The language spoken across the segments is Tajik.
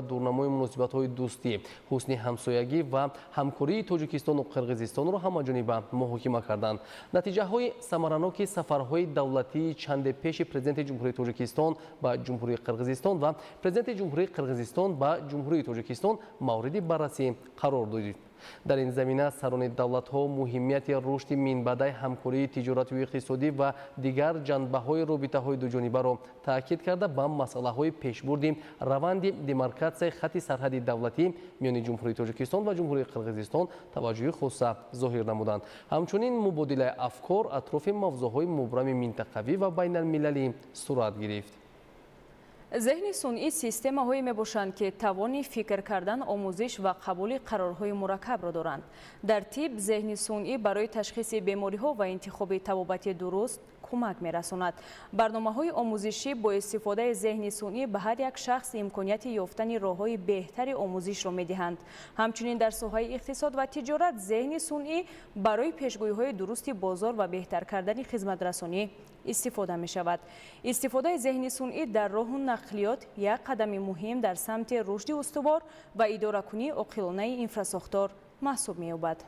дурнамои муносибатҳои дӯстӣ, ҳусни ҳамсоягӣ ва ҳамкории Тоҷикистону Қирғизистонро ҳамаҷониба муҳокима карданд. Натиҷаҳои самараноки сафарҳои давлатии чанде пеши Президенти Ҷумҳурии Тоҷикистон ба Ҷумҳурии Қирғизистон ва Президенти Ҷумҳурии Қирғизистон ба Ҷумҳурии Тоҷикистон мавриди баррасӣ қарор додид. дар ин замина сарони давлатҳо муҳимияти рушди минбаъдаи ҳамкории тиҷорату иқтисодӣ ва дигар ҷанбаҳои робитаҳои дуҷонибаро таъкид карда ба масъалаҳои пешбурди раванди демаркатсияи хатти сарҳади давлатӣ миёни Ҷумҳурии Тоҷикистон ва Ҷумҳурии Қирғизистон таваҷҷӯҳи хоса зоҳир намуданд. Ҳамчунин мубодилаи афкор атрофи мавзӯъҳои мубрами минтақавӣ ва байналмилалӣ сурат гирифт. зеҳни сунъӣ системаҳое мебошанд ки тавони фикр кардан, омӯзиш ва қабули қарорҳои мураккабро доранд. Дар тиб зеҳни сунъӣ барои ташхиси бемориҳо ва интихоби табобати дуруст кӯмак мерасонад. Барномаҳои омӯзишӣ бо истифодаи зеҳни сунъӣ ба ҳар як шахс имконияти ёфтани роҳҳои беҳтари омӯзишро медиҳанд. Ҳамчунин дар соҳаи иқтисод ва тиҷорат зеҳни сунъӣ барои пешгӯиҳои дурусти бозор ва беҳтар кардани хизматрасонӣ истифода мешавад. Истифодаи зеҳни сунъӣ дар роҳу нақлиёт як қадами муҳим дар самти рушди устувор ва идоракунии оқилонаи инфрасохтор маҳсуб меёбад.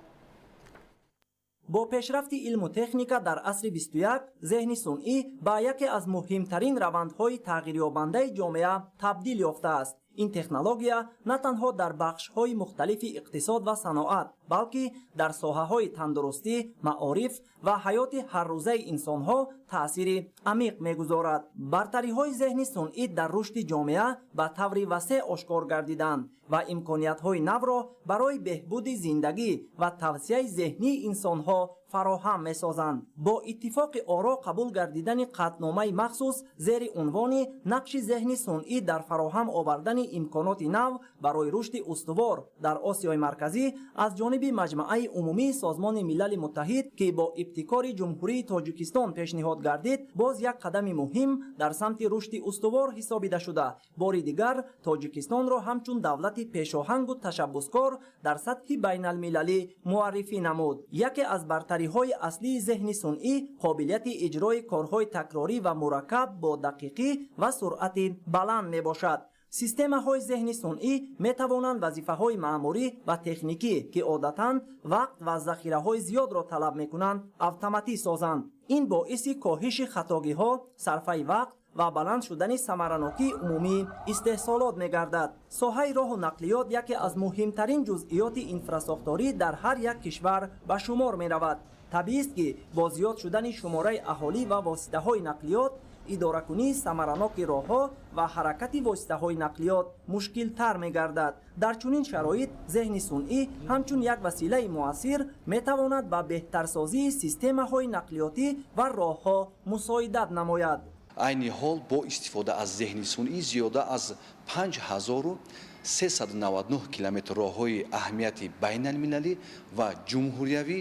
бо пешрафти илму техника дар асри 21 зеҳни сунъӣ ба яке аз муҳимтарин равандҳои тағйирёбандаи ҷомеа табдил ёфтааст. ин технология на танҳо дар бахшҳои мухталифи иқтисод ва саноат, балки дар соҳаҳои тандурустӣ, маориф ва ҳаёти ҳаррӯзаи инсонҳо таъсири амиқ мегузорад. бартариҳои зеҳни сунъӣ дар рушди ҷомеа ба таври васеъ ошкор гардиданд ва имкониятҳои навро барои беҳбуди зиндагӣ ва тавсияи зеҳнии инсонҳо фароҳам месозанд. бо иттифоқи оро қабул гардидани қатъномаи махсус зери унвони нақши зеҳни сунъӣ дар фароҳам овардани имконоти нав барои рушди устувор дар Осиёи марказӣ аз ҷониби Маҷмаъаи умумии Созмони Милали Муттаҳид ки бо ибтикори Ҷумҳурии Тоҷикистон пешниҳод гардид, боз як қадами муҳим дар самти рушди устувор ҳисобида шуда, бори дигар Тоҷикистонро ҳамчун давлати пешоҳангу ташаббускор дар сатҳи байналмилалӣ муаррифӣ намуд. яке аз бартариҳои аслии зеҳни сунъӣ қобилияти иҷрои корҳои такрорӣ ва мураккаб бо дақиқӣ ва суръати баланд мебошад. системаҳои зеҳни сунъӣ метавонанд вазифаҳои маъмурӣ ва техникӣ ки одатан вақт ва захираҳои зиёдро талаб мекунанд автоматӣ созанд. ин боиси коҳиши хатогиҳо, сарфаи вақт ва баланд шудани самаранокии умумии истеҳсолот мегардад. соҳаи роҳу нақлиёт яке аз муҳимтарин ҷузъиёти инфрасохторӣ дар ҳар як кишвар ба шумор меравад. табиист ки бо зиёд шудани шумораи аҳолӣ ва воситаҳои нақлиёт идоракунии самараноки роҳҳо ва ҳаракати воситаҳои нақлиёт мушкилтар мегардад. дар чунин шароит зеҳни сунъӣ ҳамчун як василаи муассир метавонад ба беҳтарсозии системаҳои нақлиётӣ ва роҳҳо мусоидат намояд. айни ҳол бо истифода аз зеҳни сунъӣ зиёда аз 5399 километр роҳҳои аҳамияти байналмилалӣ ва ҷумҳуриявӣ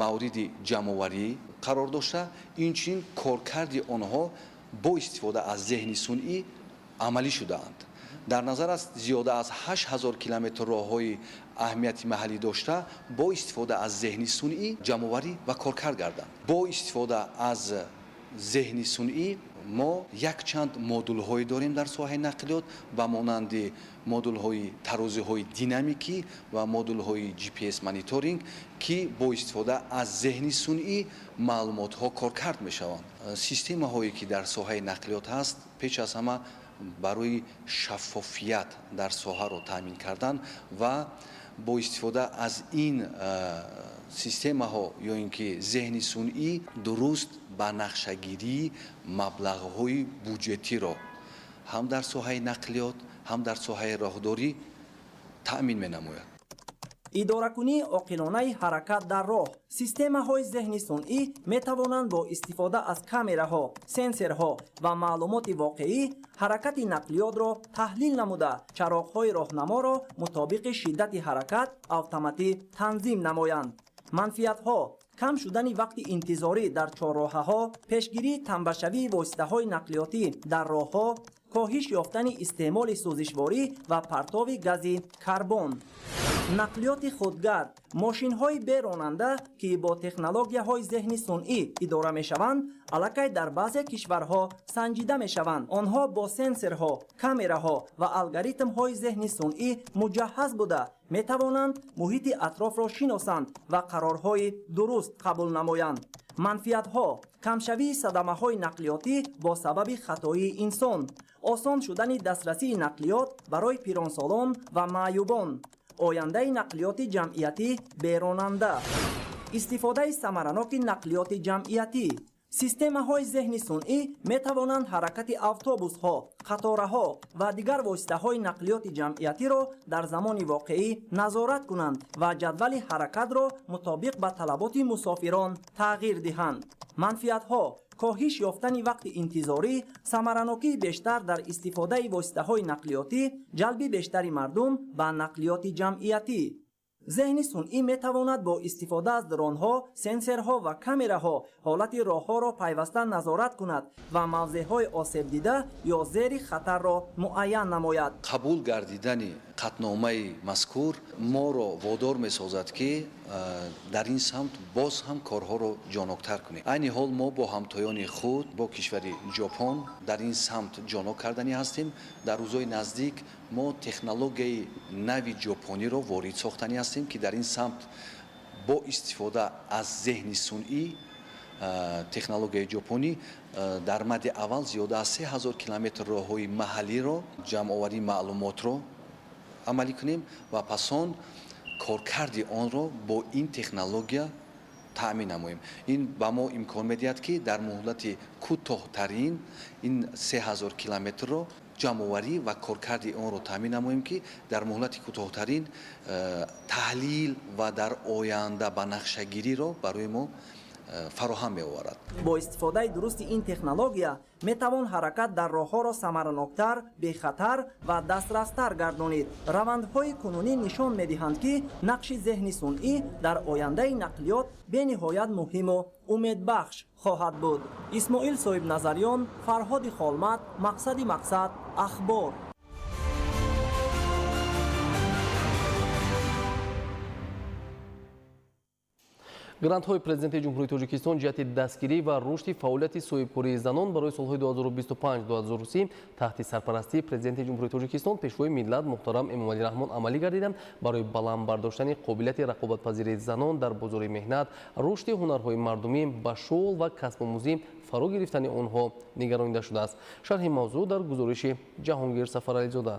мавриди ҷамъоварӣ қарор дошта, инчунин коркарди онҳо бо истифода аз зеҳни сунъӣ амалӣ шудаанд. дар назар аст зиёда аз 8000 километр роҳҳои аҳамияти маҳаллӣ дошта бо истифода аз зеҳни сунъӣ ҷамъоварӣ ва коркар гарданд. бо истифода аз зеҳни сунъӣ мо якчанд модулҳое дорем дар соҳаи нақлиёт ба монанди модулҳои тарозиҳои динамикӣ ва модулҳои GPS мониторинг ки бо истифода аз зеҳни сунъӣ маълумотҳо коркард мешаванд. системаҳое ки дар соҳаи нақлиёт ҳаст пеш аз ҳама барои шаффофият дар соҳаро таъмин кардан ва бо истифода аз ин системаҳо ё ин ки зеҳни сунъӣ дуруст ба нақшагирии маблағҳои буҷетиро ҳам дар соҳаи нақлиёт ҳам дар соҳаи роҳдорӣ таъмин менамояд. идоракунии оқилонаи ҳаракат дар роҳ. системаҳои зеҳни сунъӣ метавонанд бо истифода аз камераҳо, сенсорҳо ва маълумоти воқеӣ ҳаракати нақлиётро таҳлил намуда, чароғҳои роҳнаморо мутобиқи шиддати ҳаракат автоматӣ танзим намоянд. манфиатҳо: кам шудани вақти интизорӣ дар чорроҳаҳо, пешгирии танбашавии воситаҳои нақлиётӣ дар роҳҳо, کاهش یافتن استعمال سوزشواری و پرتاب گاز کربن. نقلیات خودگرد، ماشین‌های بیراننده که با تکنولوژی‌های ذهن صنعی اداره می‌شوند، علاقه در بعضی کشورها سنجیده می‌شوند. آنها با سنسورها، کامراها و الگوریتم‌های ذهن صنعی مجهز بوده می‌توانند محیط اطراف را شناسند و قرارهای درست قبول نمایند. منفیت‌ها: کمشوی صدمه‌های نقلیاتی با سبب خطای انسان، آسان شدن دسترسی نقلیات برای پیرانسالان و معیوبان، آینده نقلیات جمعیتی بیراننده، استفاده ثمرناک نقلیات جمعیتی. سیستم‌های ذهن صنعی می‌توانند حرکت اتوبوس‌ها، قطارها و دیگر واسطه‌های نقلیات جمعیتی را در زمان واقعی نظارت کنند و جدول حرکت را مطابق به طلبات مسافران تغییر دهند. منفیت‌ها: کاهش یافتن وقت انتظاری، ثمرناکی بیشتر در استفاده واسطه‌های نقلیاتی، جلب بیشتر مردم به نقلیات جمعیتی. ذهن صنعی میتواند با استفاده از درون‌ها، سنسورها و کامراها حالت راه‌ها را پیوسته نظارت کند و موضع‌های آسیب دیده یا زیر خطر را معین نماید. قبول گردیدن قطعنامه مذکور ما را وادار می‌سازد که در این سمت باز هم کارها را جانوکتر کنیم. عین حال ما با همتایان خود با کشور ژاپن در این سمت جانو کردنی هستیم. در روزهای نزدیک ما تکنولوژی نوی ژاپنی را وارد ساختنی هستیم که در این سمت با استفاده از ذهن صنعی تکنولوژی ژاپنی در مد اول زیاده از 3000 کیلومتر راههای محلی را جمع‌آوری معلومات را عملی کنیم و پسان کارکردی آن را با این تکنولوژیا تأمین نماییم. این به ما امکان می‌دهد که در مهلت کوتاه‌ترین این 3000 کیلومتر را جمع‌آوری و کارکردی آن را تأمین نماییم که در مهلت کوتاه‌ترین تحلیل و در آینده به نقشه‌گیری را برای ما فراهم می‌آورد. با استفاده درست این تکنولوژیا میتوان حرکت در راه‌ها را ثمرناکتر، بی‌خطر و دسترستر گردانید. روندهای کنونی نشان می‌دهند که نقش ذهن صنعی در آینده نقلیات به نهایت مهم و امیدبخش خواهد بود. اسماعیل صاحب نظریان، فرهاد خالمت، مقصد اخبار. грантҳои президенти ҷумҳурии тоҷикистон ҷиҳати дастгирӣ ва рушди фаъолияти соҳибкории занон барои солҳои 2025-2030 таҳти сарпарастии президенти ҷумҳурии тоҷикистон пешвои миллат муҳтарам эмомалӣ раҳмон амалӣ гардиданд барои баланд бардоштани қобилияти рақобатпазирии занон дар бозори меҳнат, рушди ҳунарҳои мардумӣ ба шуғл ва касбомӯзӣ фаро гирифтани онҳо нигаронида шудааст. шарҳи мавзӯъ дар гузориши ҷаҳонгир сафарализода.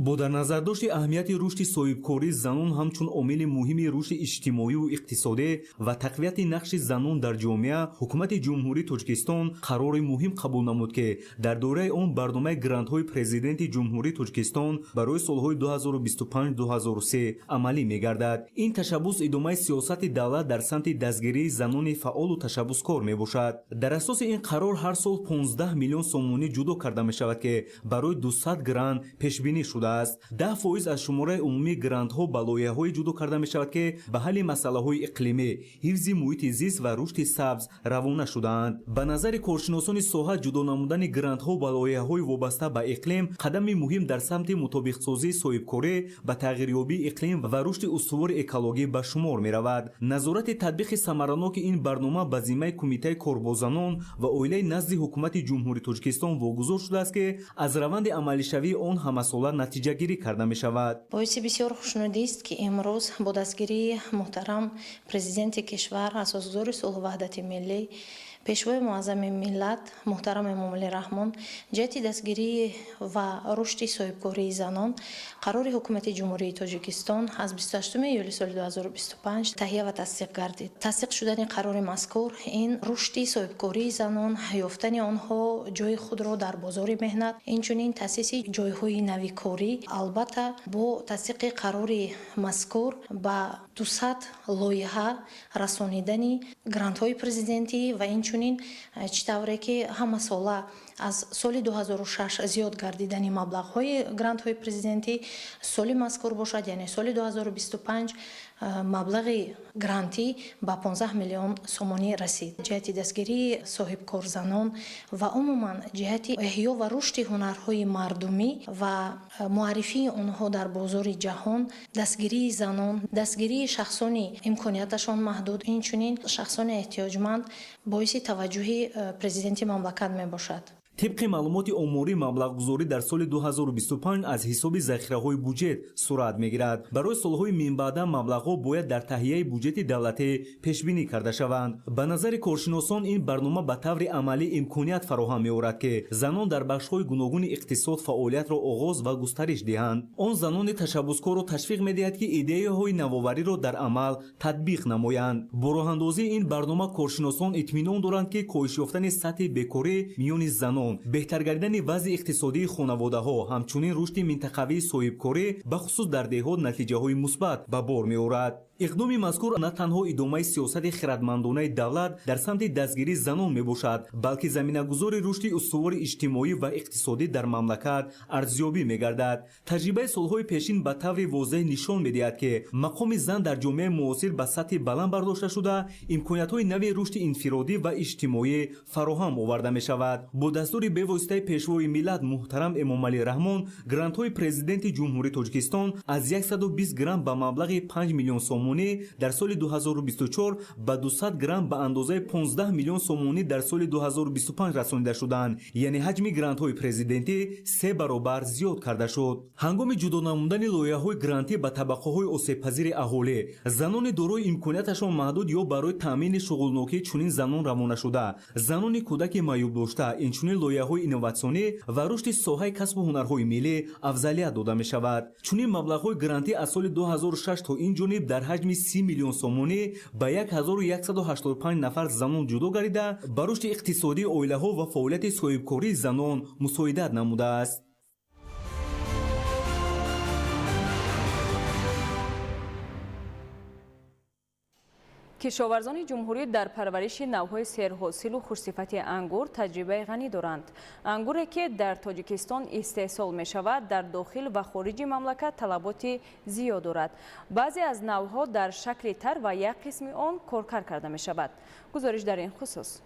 бо дар назардошти аҳамияти рушди соҳибкории занон ҳамчун омили муҳими рушди иҷтимоиву иқтисодӣ ва тақвияти нақши занон дар ҷомеа, ҳукумати ҷумҳурии Тоҷикистон қарори муҳим қабул намуд ки дар дораи он барномаи грантҳои президенти ҷумҳурии Тоҷикистон барои солҳои 2025-2030 амалӣ мегардад. ин ташаббус идомаи сиёсати давлат дар самти дастгирии занони фаъолу ташаббускор мебошад. дар асоси ин қарор ҳар сол 15 миллион сомонӣ ҷудо карда мешавад ки барои 200 грант пешбинӣ шуда است. 10% از شماره عمومی گرانت ها به لایحه‌های جودو کرده می شود که به حل مسائل اقلیمی، حفظ محیط زیست و رشد سبز روانه شدند. به نظر کارشناسان ساحه جودو نمودن گرانت ها به لایحه‌های وابسته به اقلیم قدم مهم در سمت مطابق سازی صاحبکاری به تغییریابی اقلیم و رشد استوار اکولوژی به شمار می رود. نظارت تطبیق ثمرناک این برنامه به ذمه کمیته کاربازانان و عالی نزد حکومت جمهوری ترکیستان واگذار شده است که از روند عملی شوی آن همساله نتیجه گیری کرده می شود. باعث بسیار خوشنودی است که امروز با دستگیری محترم پرزیدنت کشور اساسگزار صلح و وحدت ملی پیشوای معظم ملت محترم امامعلی رحمان جهت دستگیری و رشد صاحبکاری زنان قرار حکومت جمهوری تاجیکستان از 28 یولی سال 2025 تهیه و تصدیق گردید. تصدیق شدن قرار مذکور این رشد صاحبکاری زنان یافتن آنها جای خود را در بازار مهنت اینچنین تاسیس جایهای نوی کاری البته با تصدیق قرار مذکور با 200 لایحه رسانیدن گرانت های پرزیدنتی و اینچنین چطوری که همه ساله аз соли 2006 зиёд гардидани маблағҳои грантҳои президентӣ соли мазкур бошад, яъне соли 2025 маблағи грантӣ ба 15 миллион сомонӣ расид. ҷиҳати дастгирии соҳибкорзанон ва умуман ҷиҳати эҳё ва рушди ҳунарҳои мардумӣ ва муаррифии онҳо дар бозори ҷаҳон, дастгирии занон, дастгирии шахсони имконияташон маҳдуд, инчунин шахсони эҳтиёҷманд боиси таваҷҷӯҳи президенти мамлакат мебошад. طبق معلومات اموری مبلغگذاری در سال 2025 از حساب ذخیره‌های بودجه صورت می‌گیرد. برای سال‌های منبعد مبلغ‌ها باید در تهیه بودجه دولتی پیش‌بینی کرده شوند. به نظر کارشناسان این برنامه به طور عملی امکانیت فراهم می‌آورد که زنان در بخش‌های گوناگون اقتصاد فعالیت را آغاز و گسترش دهند. آن زنان تشبسکار را تشویق می‌دهد که ایده‌های نوآوری را در عمل تطبیق نمایند. با راه‌اندازی این برنامه کارشناسان اطمینان دارند که کاهش یافتن سطح بیکاری میان زنان، بهتر گردیدن وضع اقتصادی خانواده‌ها، همچنین رشد منطقوی صاحبکاری بخصوص در دهات نتیجه‌های مثبت به بار می‌آورد. اقدام مذکور نه تنها ادامه سیاست خردمندانه دولت در سمت دستگیری زنان میباشد، بلکه زمینه‌گذار رشد استوار اجتماعی و اقتصادی در مملکت ارزیابی می‌گردد. تجربه سال‌های پیشین به طور واضح نشان می‌دهد که مقام زن در جامعه معاصر به سطح بلند برداشته شده، امکانات‌های نوی رشد انفرادی و اجتماعی فراهم آورده می‌شود. با دستور به واسطه پیشوای ملت محترم امامعلی رحمان، گرانت‌های پرزیدنت جمهوری تاجیکستان از 120 گرم به مبلغ 5 میلیون سوم در سال 2024 به 200 گرم به اندازه 15 میلیون سومونی در سال 2025 رسانیده شدند، یعنی حجم گرانت های پرزیدنتی 3 برابر زیاد کرده شد. هنگام جدا نمودن لایحه های گرانتی به طبقه های آسیب پذیر اهالی، زنان دارای امکاناتشان محدود یا برای تامین شغلناکی چنین زنان روانه شده، زنان کودک معیوب داشته، اینچنین لایحه های اینوواسیونی و رشد ساحه کسب و هنرهای ملی افضلیت داده می شود. چنین مبلغ های گرانتی از سال 2006 تا این جانب در حجم 30 میلیون سومونی به 1185 نفر زنان جدا گردیده، به رشد اقتصادی عائله‌ها و فعالیت صاحبکاری زنان مساعدت نموده است. کشاورزان جمهوری در پرورش نوهای سرحاصل و خوشصفت انگور تجربه غنی دارند. انگوری که در تاجیکستان استحصال می شود در داخل و خارج مملکت طلبات زیاد دارد. بعضی از نوها در شکل تر و یک قسم آن کارکر کرده می شود. گزارش در این خصوص.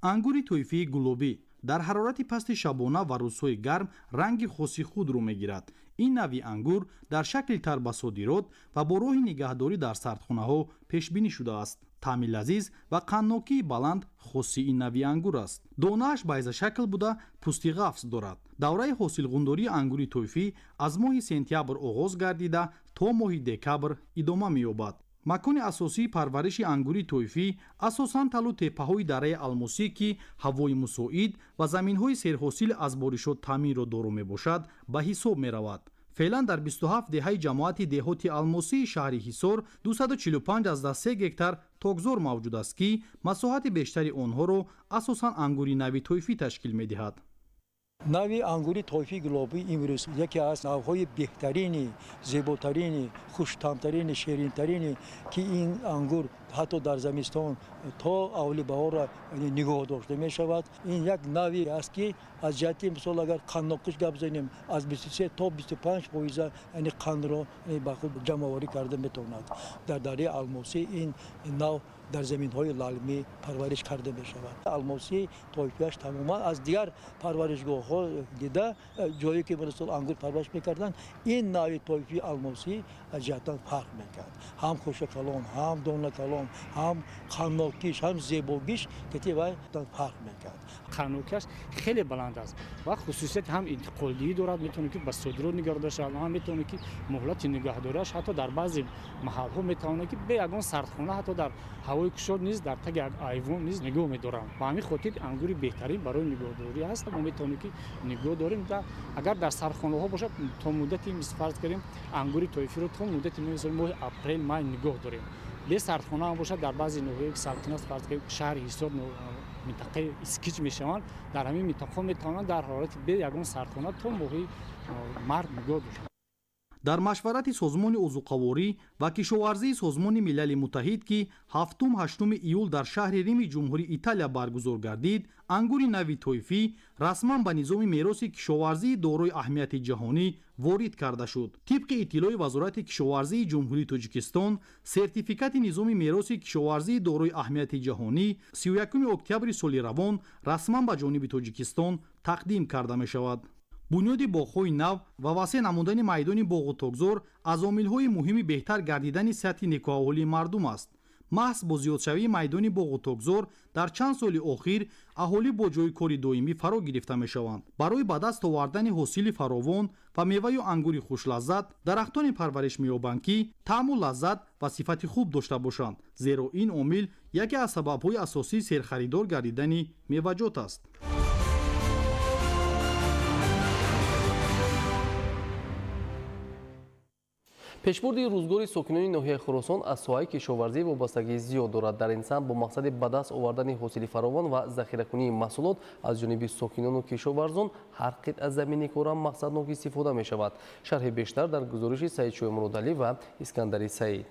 انگوری تویفی گلوبی در حرارت پست شبانه و روزهای گرم رنگ خاصی خود رو میگیرد. این نوع انگور در شکل تر به صادرات و با راه نگهداری در سردخانه ها پیش بینی شده است. طعم لذیذ و قناکی بلند خاصی این نوع انگور است. دانه‌اش بیضه شکل بوده پوستی قفس دارد. دوره حاصلگنداری انگوری تویفی از ماه سپتامبر آغاز گردیده تا ماه دکبر ادامه می‌یابد. مکان اساسی پرورش انگوری تویفی اساساً تلو تپه‌های دره الماسی که هوای مساعد و زمین‌های سرحاصل از بارشات تامین را دارا میباشد به حساب می‌رود. فعلا در 27 دهه جماعت دهات الماسی شهر حصار 245 از 3 گکتار تاکزار موجود است که مساحت بیشتری آنها را اساساً انگوری نوی تویفی تشکیل می‌دهد. نوی انگوری تویفی گلوبی امروز یکی از نوهای بهترین، زیباترین، خوش‌طعم‌ترین، شیرین‌ترین که این انگور حتی در زمستان تا اول بهار نگاه داشته می شود. این یک نوی است که از جهت مثال اگر قندناکش گپ بزنیم از 23 تا 25% یعنی قند را به خود جمع آوری کرده میتواند. در دره الماسی این نوع در زمین‌های لالمی پرورش کرده می شود. الماسی تویفیش تماما از دیگر پرورشگاه‌ها دیده جایی که مثلا انگور پرورش می‌کردند این نوع تویفی الماسی از جهت فرق می‌کرد. هم خوش کلام، هم دانه کلام، هم قناکیش، هم زیباییش که باید فرق می‌کرد. قناکیش خیلی بلند است و خصوصیت هم انتقالی دارد، میتونه که به صدور نگهداری شود، هم میتونه که مهلت نگهداریش حتی در بعضی محل‌ها میتونه که به یگان سردخانه حتی در هوای کشور نیز در تگ ایوان نیز نگاه می‌دارند. و همین خاطر انگوری بهترین برای نگهداری است. ما میتونه که نگاه داریم اگر در سردخانه‌ها باشه تا مدتی فرض کنیم انگوری تویفی رو تا مدتی مثلا ماه اپریل ماه نگاه داریم. به سردخانه هم باشه در بعضی نوعی ساکنان فرض کنیم شهر حصار منطقه اسکیچ میشوند، در همین منطقه میتونن در حالت به یگان سردخانه تا ماه مرد نگاه داشته. дар машварати созмони узуқаворӣ ва кишоварзии созмони милали муттаҳид ки 7-8 июл дар шаҳри Рими ҷумҳурии Италия баргузор гардид, ангури нави тойфӣ расман ба низоми мероси кишоварзии дорои аҳамияти ҷаҳонӣ ворид карда шуд. тибқи иттилои вазорати кишоварзии ҷумҳурии Тоҷикистон, сертификати низоми мероси кишоварзии дорои аҳамияти ҷаҳонӣ 31 октябри соли равон расман ба ҷониби Тоҷикистон тақдим карда мешавад. бунёди боғҳои нав ва васеъ намудани майдони боғу тогзор аз омилҳои муҳими беҳтар гардидани сатҳи некӯаҳолии мардум аст. маҳз бо зиёдшавии майдони боғу тогзор дар чанд соли охир аҳолӣ бо ҷойи кори доимӣ фаро гирифта мешаванд. барои ба даст овардани ҳосили фаровон ва меваю ангури хушлаззат дарахтоне парвариш меёбанд ки таъму лаззат ва сифати хуб дошта бошанд, зеро ин омил яке аз сабабҳои асосии серхаридор гардидани меваҷот аст. пешбурди рӯзгори сокинони ноҳияи Хӯросон аз соҳаи кишоварзӣ вобастагии зиёд дорад. Дар ин самт бо мақсади ба даст овардани ҳосили фаровон ва захиракунии маҳсулот аз ҷониби сокинону кишоварзон ҳар қитъа замини кора мақсаднок истифода мешавад. шарҳи бештар дар гузориши Саидшоҳ Муродалӣ ва Искандари Саид.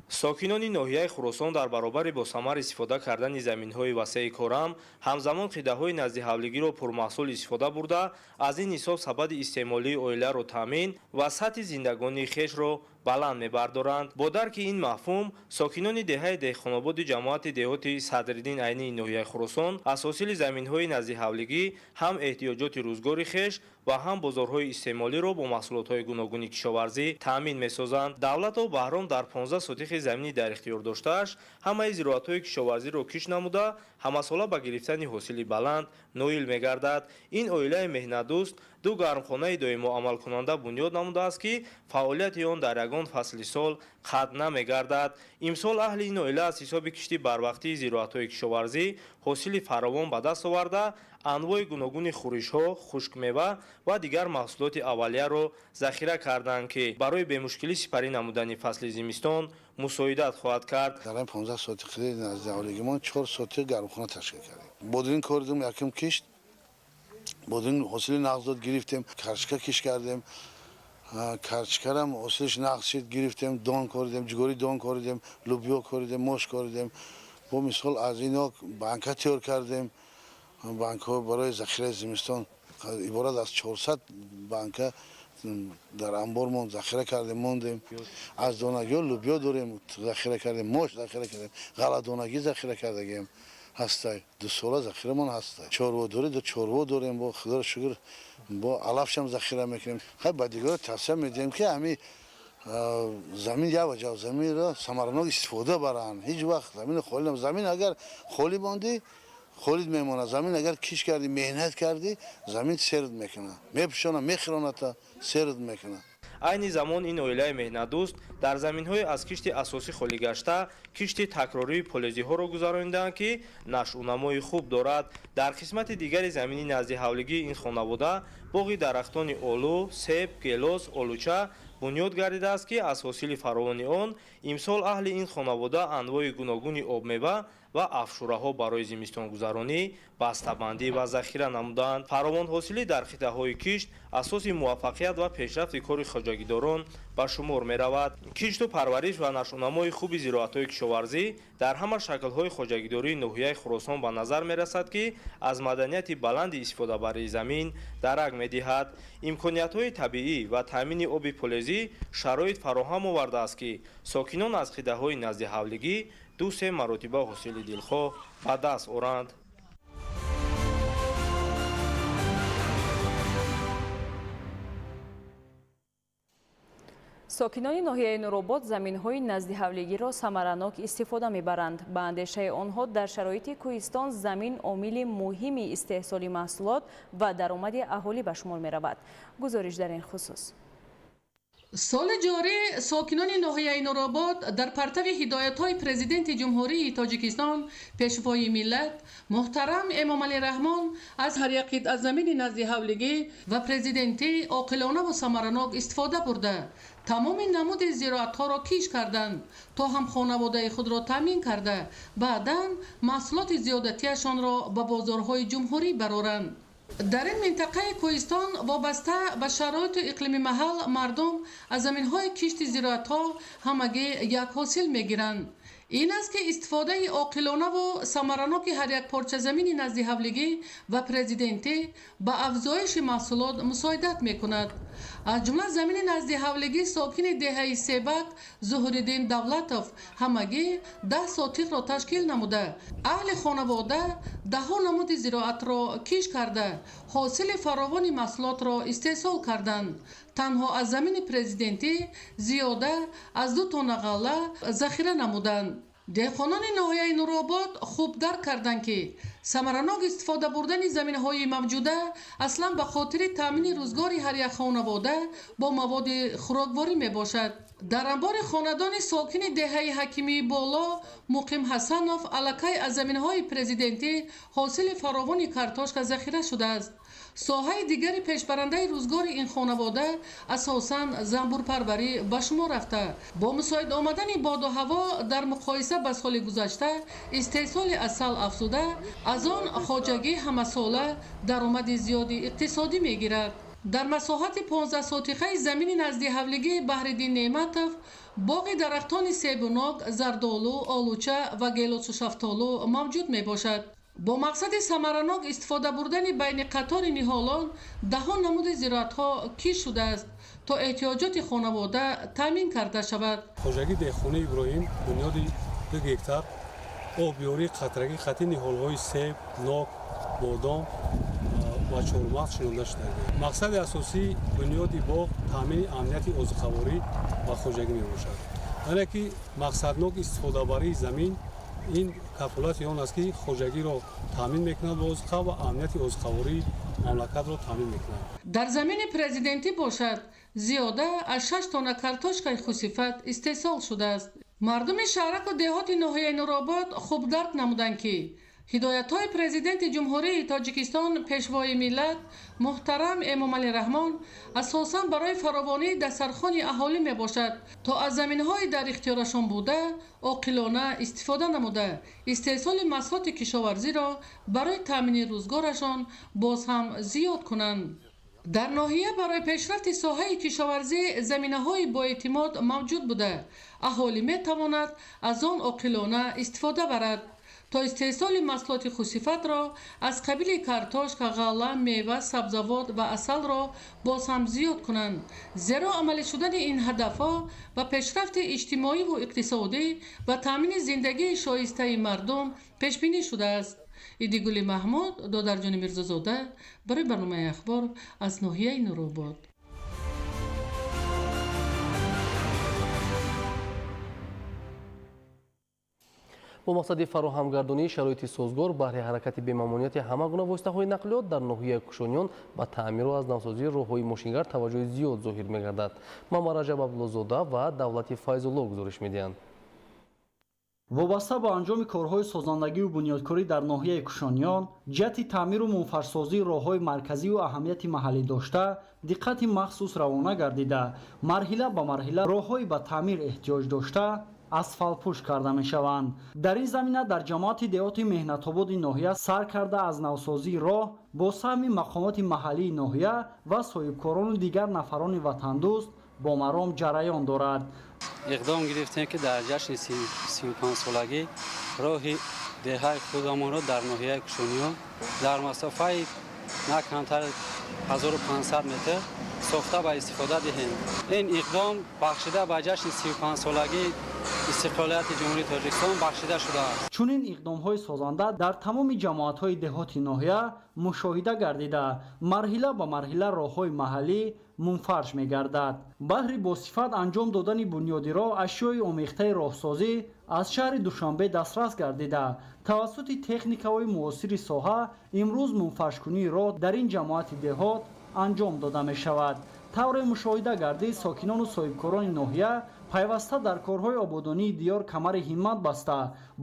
сокинони ноҳияи Хӯросон дар баробари бо самар истифода кардани заминҳои васеъи корам ҳамзамон қидаҳои назди ҳавлигиро пурмаҳсул истифода бурда, аз ин ҳисоб сабади истеъмолии оиларо таъмин ва сатҳи зиндагонии хешро баланд мебардоранд. бо дарки ин мафҳум сокинони деҳаи деҳқонободи ҷамоати деҳоти Садриддин айнии ноҳияи Хӯросон аз ҳосили заминҳои назди ҳавлигӣ ҳам эҳтиёҷоти рӯзгори хеш ва ҳам бозорҳои истеъмолиро бо маҳсулотҳои гуногуни кишоварзӣ таъмин месозанд. давлату баҳром дар 15 сотихи замини дар ихтиёр доштааш ҳамаи зироатҳои кишоварзиро киш намуда ҳамасола ба гирифтани ҳосили баланд ноил мегардад. ин оилаи меҳнатдӯст ду гармхонаи доимо амалкунанда бунёд намудааст ки фаъолияти он дар ягон фасли сол қатъ намегардад. имсол аҳли ин оила аз ҳисоби кишти барвақтии зироатҳои кишоварзӣ ҳосили фаровон ба даст оварда анвои гуногуни хӯришҳо, хушкмева ва дигар маҳсулоти аввалияро захира карданд ки барои бемушкилӣ сипарӣ намудани фасли зимистон мусоидат хоҳад кард. дар 15 сотихи назди ҳавлигимон 4 сотих гармхона ташкил кардем. бодирин коридем, яким кишт бодирин ҳосили нағздод гирифтем, карчка киш кардем, карчкарам ҳосилиш нағз шид гирифтем, дон коридем, ҷугори дон коридем, лубё коридем, мош коридем. бо мисол аз ино банка тайёр кардем. банкҳо барои захираи зимистон иборат аз 400 банка дар амбормон захира кардем мондем. аз донагиҳо лубё дорем, захира кардем, мош захира кардем, ғалладонагӣ захира кардагем ҳастай. 2 сола захирамон ҳастай. чорводорӣ до чорво дорем, бо худоро шукр бо алафшам захира мекунем. хай ба дигарро тавсия медиҳем ки ҳамин замин як ваҷа заминро самаранок истифода баранд. ҳеҷ вақт замин холӣ нам. замин агар холӣ монди холид мемонад. замин агар киш кардӣ, меҳнат кардӣ, замин серд мекунад, мепӯшонад, мехиронад, серд мекунад. айни замон ин оилаи меҳнатдӯст дар заминҳои аз кишти асосӣ холӣ гашта кишти такрории полезиҳоро гузаронидаанд ки нашъунамои хуб дорад. дар қисмати дигари замини назди ҳавлигии ин хонавода боғи дарахтони олу, себ, гелос, олуча бунёд гардидааст ки аз ҳосили фаровони он имсол аҳли ин хонавода анвои гуногуни обмева ва афшураҳо барои зимистонгузаронӣ бастабандӣ ва захира намуданд. фаровон ҳосилӣ дар қитъаҳои кишт асоси муваффақият ва пешрафти кори хоҷагидорон ба шумор меравад. кишту парвариш ва нашъунамои хуби зироатҳои кишоварзӣ дар ҳама шаклҳои хоҷагидории ноҳияи Хӯросон ба назар мерасад ки аз маданияти баланди истифодабарии замин дарак медиҳад. имкониятҳои табиӣ ва таъмини оби полезӣ шароит фароҳам овардааст ки сокинон аз қитъаҳои назди ҳавлигӣ 2-3 маротиба ҳосили дилхоҳ ба даст оранд. сокинони ноҳияи Нуробод заминҳои назди ҳавлигиро самаранок истифода мебаранд. ба андешаи онҳо дар шароити кӯҳистон замин омили муҳими истеҳсоли маҳсулот ва даромади аҳолӣ ба шумор меравад. гузориш дар ин хусус. соли ҷорӣ сокинони ноҳияи Нуробод дар партави ҳидоятҳои президенти ҷумҳурии Тоҷикистон пешвои миллат муҳтарам Эмомалӣ Раҳмон аз ҳар як қитъа замини назди ҳавлигӣ ва президентӣ оқилонаву самаранок истифода бурда тамоми намуди зироатҳоро киш карданд, то ҳам хонаводаи худро таъмин карда баъдан маҳсулоти зиёдатиашонро ба бозорҳои ҷумҳурӣ бароранд. дар ин минтақаи кӯҳистон вобаста ба шароиту иқлими маҳал мардум аз заминҳои кишти зироатҳо ҳамагӣ якҳосил мегиранд. ин аст ки истифодаи оқилонаву самараноки ҳар як порча замини назди ҳавлигӣ ва президентӣ ба афзоиши маҳсулот мусоидат мекунад. аз ҷумла замини назди ҳавлигӣ сокини деҳаи Себак Зуҳуриддин Давлатов ҳамагӣ 10 сотиқро ташкил намуда, аҳли хонавода даҳо намуди зироатро киш карда, ҳосили фаровони маҳсулотро истеҳсол карданд. танҳо аз замини президентӣ зиёда аз 2 тонна ғалла захира намуданд. деҳқонони ноҳияи Нуробод хуб дарк карданд ки самаранок истифода бурдани заминҳои мавҷуда аслан ба хотири таъмини рӯзгори ҳар як хонавода бо маводи хӯрокворӣ мебошад. дар анбори хонадони сокини деҳаи Ҳакимии Боло Муқим Ҳасанов аллакай аз заминҳои президентӣ ҳосили фаровони картошка захира шудааст. соҳаи дигари пешбарандаи рӯзгори ин хонавода асосан занбурпарварӣ ба шумор рафта. бо мусоид омадани боду ҳаво дар муқоиса ба соли гузашта истеҳсоли асал афзуда, аз он хоҷагӣ ҳамасола даромади зиёди иқтисодӣ мегирад. дар масоҳати 15 сотиқаи замини назди ҳавлигии Баҳриддин Неъматов боғи дарахтони себунок, зардолу, олуча ва гелосу шафтолу мавҷуд мебошад. бо мақсади самаранок истифода бурдани байни қатори ниҳолон даҳо намуди зироатҳо киш шудааст, то эҳтиёҷоти хонавода таъмин карда шавад. хоҷагии деҳқони Иброҳим бунёди 2 гектар обёрии қатрагӣ хати ниҳолҳои себ, нок, бодом ва чормағз шинонда шуда. мақсади асосии бунёди боғ таъмини амнияти озуқаворӣ ва хоҷагӣ мебошад. яъне ки мақсаднок истифодабарии замин ин кафолати он аст ки хоҷагиро таъмин мекунад ба озуқа ва амнияти озуқавории мамлакатро таъмин мекунад. дар замини президентӣ бошад зиёда аз 6 тонна картошкаи хусифат истеҳсол шудааст. мардуми шаҳраку деҳоти ноҳияи Нуробод хуб дарк намуданд ки ҳидоятҳои президенти ҷумҳурии Тоҷикистон пешвои миллат муҳтарам Эмомалӣ Раҳмон асосан барои фаровонии дастархони аҳолӣ мебошад, то аз заминҳои дар ихтиёрашон буда оқилона истифода намуда истеҳсоли маҳсулоти кишоварзиро барои таъмини рӯзгорашон боз ҳам зиёд кунанд. дар ноҳия барои пешрафти соҳаи кишоварзӣ заминаҳои боэътимод мавҷуд буда аҳолӣ метавонад аз он оқилона истифода барад, то истеҳсоли маҳсулоти хусифатро аз қабили картошка, ғалла, мева, сабзавот ва асалро боз ҳам зиёд кунанд, зеро амалӣ шудани ин ҳадафҳо ба пешрафти иҷтимоиву иқтисодӣ ва таъмини зиндагии шоистаи мардум пешбинӣ шудааст. идигули Маҳмуд, Додарҷони Мирзозода, барои барномаи ахбор аз ноҳияи Нуробод. бо мақсади фароҳамгардонии шароити созгор баҳри ҳаракати бемамонияти ҳама гуна воситаҳои нақлиёт дар ноҳияи Кушониён ба таъмиру аз навсозии роҳҳои мошингар таваҷҷӯҳи зиёд зоҳир мегардад. Мамад Раҷаб Абдуллозода ва Давлати Файзулло гузориш медиҳанд. вобаста ба анҷоми корҳои созандагию бунёдкорӣ дар ноҳияи Кушониён, ҷиҳати таъмиру мунфаршсозии роҳҳои марказиву аҳамияти маҳаллӣ дошта, диққати махсус равона гардида, марҳила ба марҳила роҳҳои ба таъмир эҳтиёҷ дошта асфалтпӯш карда мешаванд. дар ин замина дар ҷамоати деҳоти меҳнатободи ноҳия сар карда аз навсозии роҳ бо саҳми мақомоти маҳаллии ноҳия ва соҳибкорону дигар нафарони ватандӯст бо маром ҷараён дорад. иқдом гирифтем ки дар ҷашни 35-солагӣ роҳи деҳаи худамонро дар ноҳияи Кушониён дар масофаи на камтар 1500 метр сохта ба истифода диҳем. ин иқдом бахшида ба ҷашни 35-солагии истиқлолияти ҷумҳурии Тоҷикистон бахшида шудааст. чунин иқдомҳои созанда дар тамоми ҷамоатҳои деҳоти ноҳия мушоҳида гардида, марҳила ба марҳила роҳҳои маҳаллӣ мунфарш мегардад. баҳри босифат анҷом додани бунёди роҳ ашёи омехтаи роҳсозӣ аз шаҳри Душанбе дастрас гардида, тавассути техникаҳои муосири соҳа имрӯз мунфаршкунии роҳ дар ин ҷамоати деҳот анҷом дода мешавад. тавре мушоҳида гардид сокинону соҳибкорони ноҳия пайваста дар корҳои ободонии диёр камари ҳиммат баста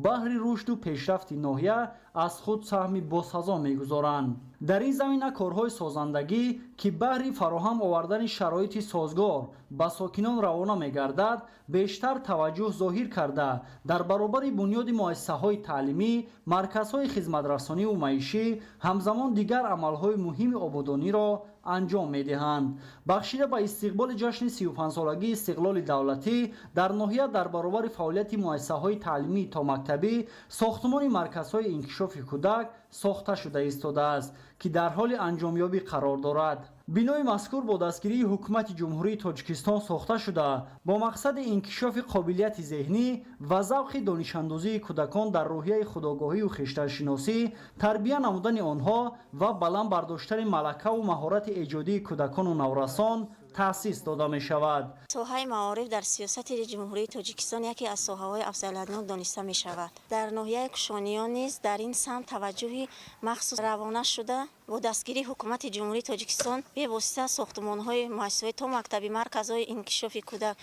баҳри рушду пешрафти ноҳия аз худ саҳми босазон мегузоранд. дар ин замина корҳои созандагӣ ки баҳри фароҳам овардани шароити созгор ба сокинон равона мегардад бештар таваҷҷӯҳ зоҳир карда дар баробари бунёди муассисаҳои таълимӣ, марказҳои хизматрасониву маишӣ ҳамзамон дигар амалҳои муҳими ободониро анҷом медиҳанд. Бахшида ба истиқболи ҷашни 35-солагии истиқлоли давлатӣ дар ноҳия дар баробари фаъолияти муассисаҳои таълимии то мактабӣ сохтмони марказҳои инкишофи кӯдак сохта шуда истодааст, ки дар ҳоли анҷомёбӣ қарор дорад. бинои мазкур бо дастгирии ҳукумати ҷумҳурии Тоҷикистон сохта шуда бо мақсади инкишофи қобилияти зеҳнӣ ва завқи донишандозии кӯдакон дар роҳияи худогоҳию хештаншиносӣ, тарбия намудани онҳо ва баланд бардоштани малакаву маҳорати эҷодии кӯдакону наврасон таъсис дода мешавад. соҳаи маориф дар сиёсати ҷумҳурии Тоҷикистон яке аз соҳаҳои афзалиятнок дониста мешавад. дар ноҳияи кушониён низ дар ин самт таваҷҷӯҳи махсус равона шуда бо дастгирии ҳукумати ҷумҳурии Тоҷикистон бевосита сохтмонҳои муассисаҳои то мактаби, марказҳои инкишофи кӯдак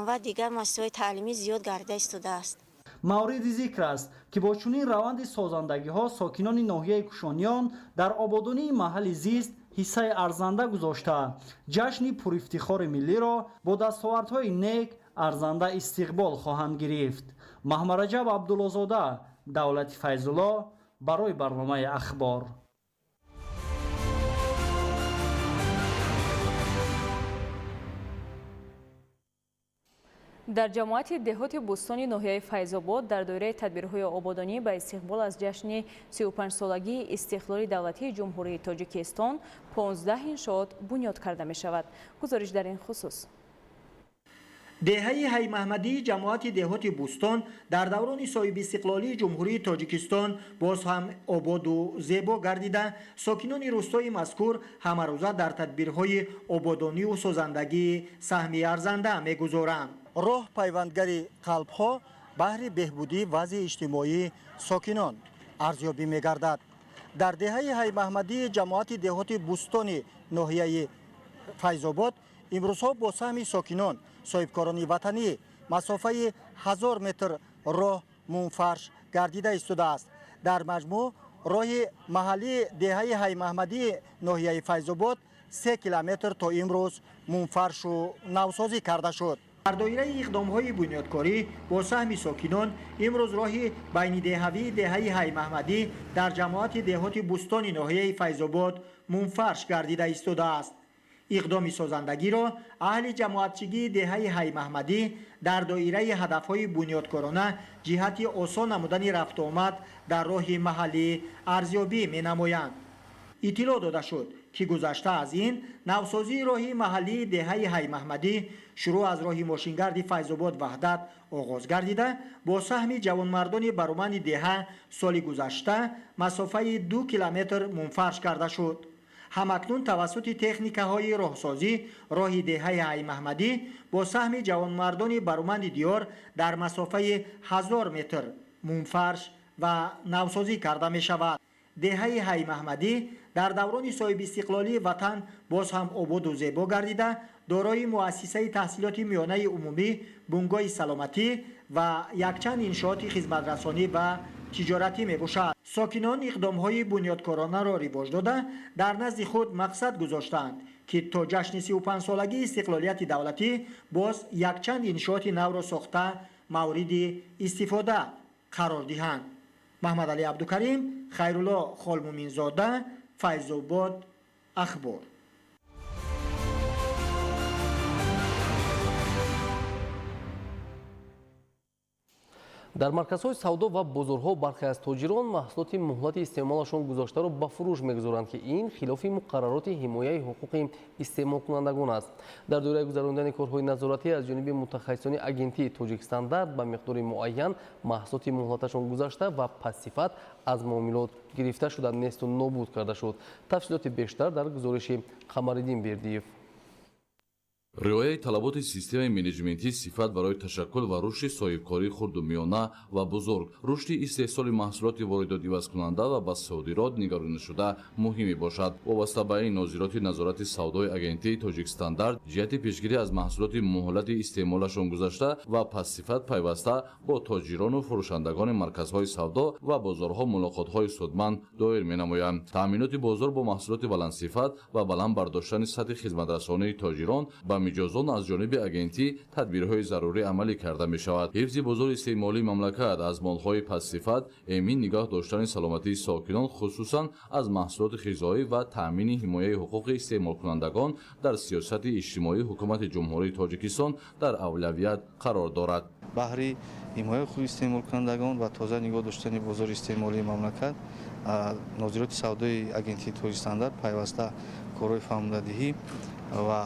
ва дигар муассисаҳои таълимӣ зиёд гардида истодааст. мавриди зикр аст, ки бо чунин раванди созандагиҳо сокинони ноҳияи кушониён дар ободонии маҳалли зист ҳиссаи арзанда гузошта, ҷашни пурифтихори миллиро бо дастовардҳои нек арзанда истиқбол хоҳанд гирифт. маҳмараҷаб абдуллозода, давлати файзулло, барои барномаи ахбор. дар ҷамоати деҳоти бӯстони ноҳияи Файзобод дар доираи тадбирҳои ободонӣ ба истиқбол аз ҷашни 35-солагии истиқлоли давлатии ҷумҳурии Тоҷикистон 15 иншоот бунёд карда мешавад. гузориш дар ин хусус. деҳаи ҳаймаҳмадии ҷамоати деҳоти бӯстон дар даврони соҳиби истиқлолии ҷумҳурии Тоҷикистон боз ҳам ободу зебо гардида, сокинони рӯстои мазкур ҳамарӯза дар тадбирҳои ободониву созандагии саҳми арзанда мегузоранд. роҳ пайвандгари қалбҳо баҳри беҳбудии вазъи иҷтимоии сокинон арзёбӣ мегардад. дар деҳаи ҳаймаҳмадии ҷамоати деҳоти бӯстони ноҳияи Файзобод имрӯзҳо бо саҳми сокинон соҳибкорони ватанӣ масофаи 1000 метр роҳ мунфарш гардида истодааст. дар маҷмӯъ роҳи маҳаллии деҳаи ҳаймаҳмадии ноҳияи Файзобод 3 километр то имрӯз мунфаршу навсозӣ карда шуд. дар доираи иқдомҳои бунёдкорӣ бо саҳми сокинон имрӯз роҳи байнидеҳавии деҳаи ҳаймаҳмадӣ дар ҷамоати деҳоти бӯстони ноҳияи Файзобод мунфарш гардида истодааст. иқдоми созандагиро аҳли ҷамоатчигии деҳаи ҳаймаҳмадӣ дар доираи ҳадафҳои бунёдкорона ҷиҳати осон намудани рафтуомад дар роҳи маҳаллӣ арзёбӣ менамоянд. иттилоъ дода шуд, ки гузашта аз ин навсозии роҳи маҳаллии деҳаи ҳаймаҳмадӣ шурӯъ аз роҳи мошингарди Файзобод ваҳдат оғоз гардида, бо саҳми ҷавонмардони баруманди деҳа соли гузашта масофаи 2 километр мунфарш карда шуд. ҳамакнун тавассути техникаҳои роҳсозӣ роҳи деҳаи ҳаймаҳмадӣ бо саҳми ҷавонмардони баруманди диёр дар масофаи 1000 метр мунфарш ва навсозӣ карда мешавад. деҳаи ҳаймаҳмадӣ дар даврони соҳиби истиқлолии ватан боз ҳам ободу зебо гардида, дорои муассисаи таҳсилоти миёнаи умумӣ, бунгоҳи саломатӣ ва якчанд иншооти хизматрасонӣ ва тиҷоратӣ мебошад. сокинон иқдомҳои бунёдкоронаро ривоҷ дода дар назди худ мақсад гузоштанд, ки то ҷашни 35-солагии истиқлолияти давлатӣ боз якчанд иншооти навро сохта мавриди истифода қарор диҳанд. маҳмадалӣ абдукарим, хайрулло холмуминзода, Файзобод, ахбор. дар марказҳои савдо ва бозорҳо бархе аз тоҷирон маҳсулоти муҳлати истеъмолашон гузоштаро ба фурӯш мегузоранд, ки ин хилофи муқаррароти ҳимояи ҳуқуқи истеъмолкунандагон аст. дар доираи гузарондани корҳои назоратӣ аз ҷониби мутахассисони агентии Тоҷикстандард ба миқдори муайян маҳсулоти муҳлаташон гузашта ва пассифат аз муомилот гирифта шуда несту нобуд карда шуд. тафсилоти бештар дар гузориши Қамариддин Бердиев. риояи талаботи системаи менеҷментии сифат барои ташаккул ва рушди соҳибкории хурду миёна ва бузург, рушди истеҳсоли маҳсулоти воридотивазкунанда ва ба содирот нигаронидашуда муҳим мебошад. вобаста ба ин нозироти назорати савдои агентии Тоҷикстандард ҷиҳати пешгирӣ аз маҳсулоти муҳлати истеъмолашон гузашта ва пассифат пайваста бо тоҷирону фурӯшандагони марказҳои савдо ва бозорҳо мулоқотҳои судманд доир менамоянд. таъминоти бозор бо маҳсулоти баландсифат ва баланд бардоштани сатҳи хизматрасонии тоҷирон ба миҷозон аз ҷониби агентӣ тадбирҳои зарурӣ амалӣ карда мешавад. ҳифзи бозори истеъмолии мамлакат аз молҳои пассифат, эмин нигоҳ доштани саломатии сокинон, хусусан аз маҳсулоти ғизоӣ ва таъмини ҳимояи ҳуқуқи истеъмолкунандагон дар сиёсати иҷтимоии ҳукумати ҷумҳурии Тоҷикистон дар авлавият қарор дорад. баҳри ҳимояи худи истеъмолкунандагон ва тоза нигоҳ доштани бозори истеъмолии мамлакат, нозироти савдои агентии Тоҷикстандард пайваста корҳои фаҳмондадиҳӣ ва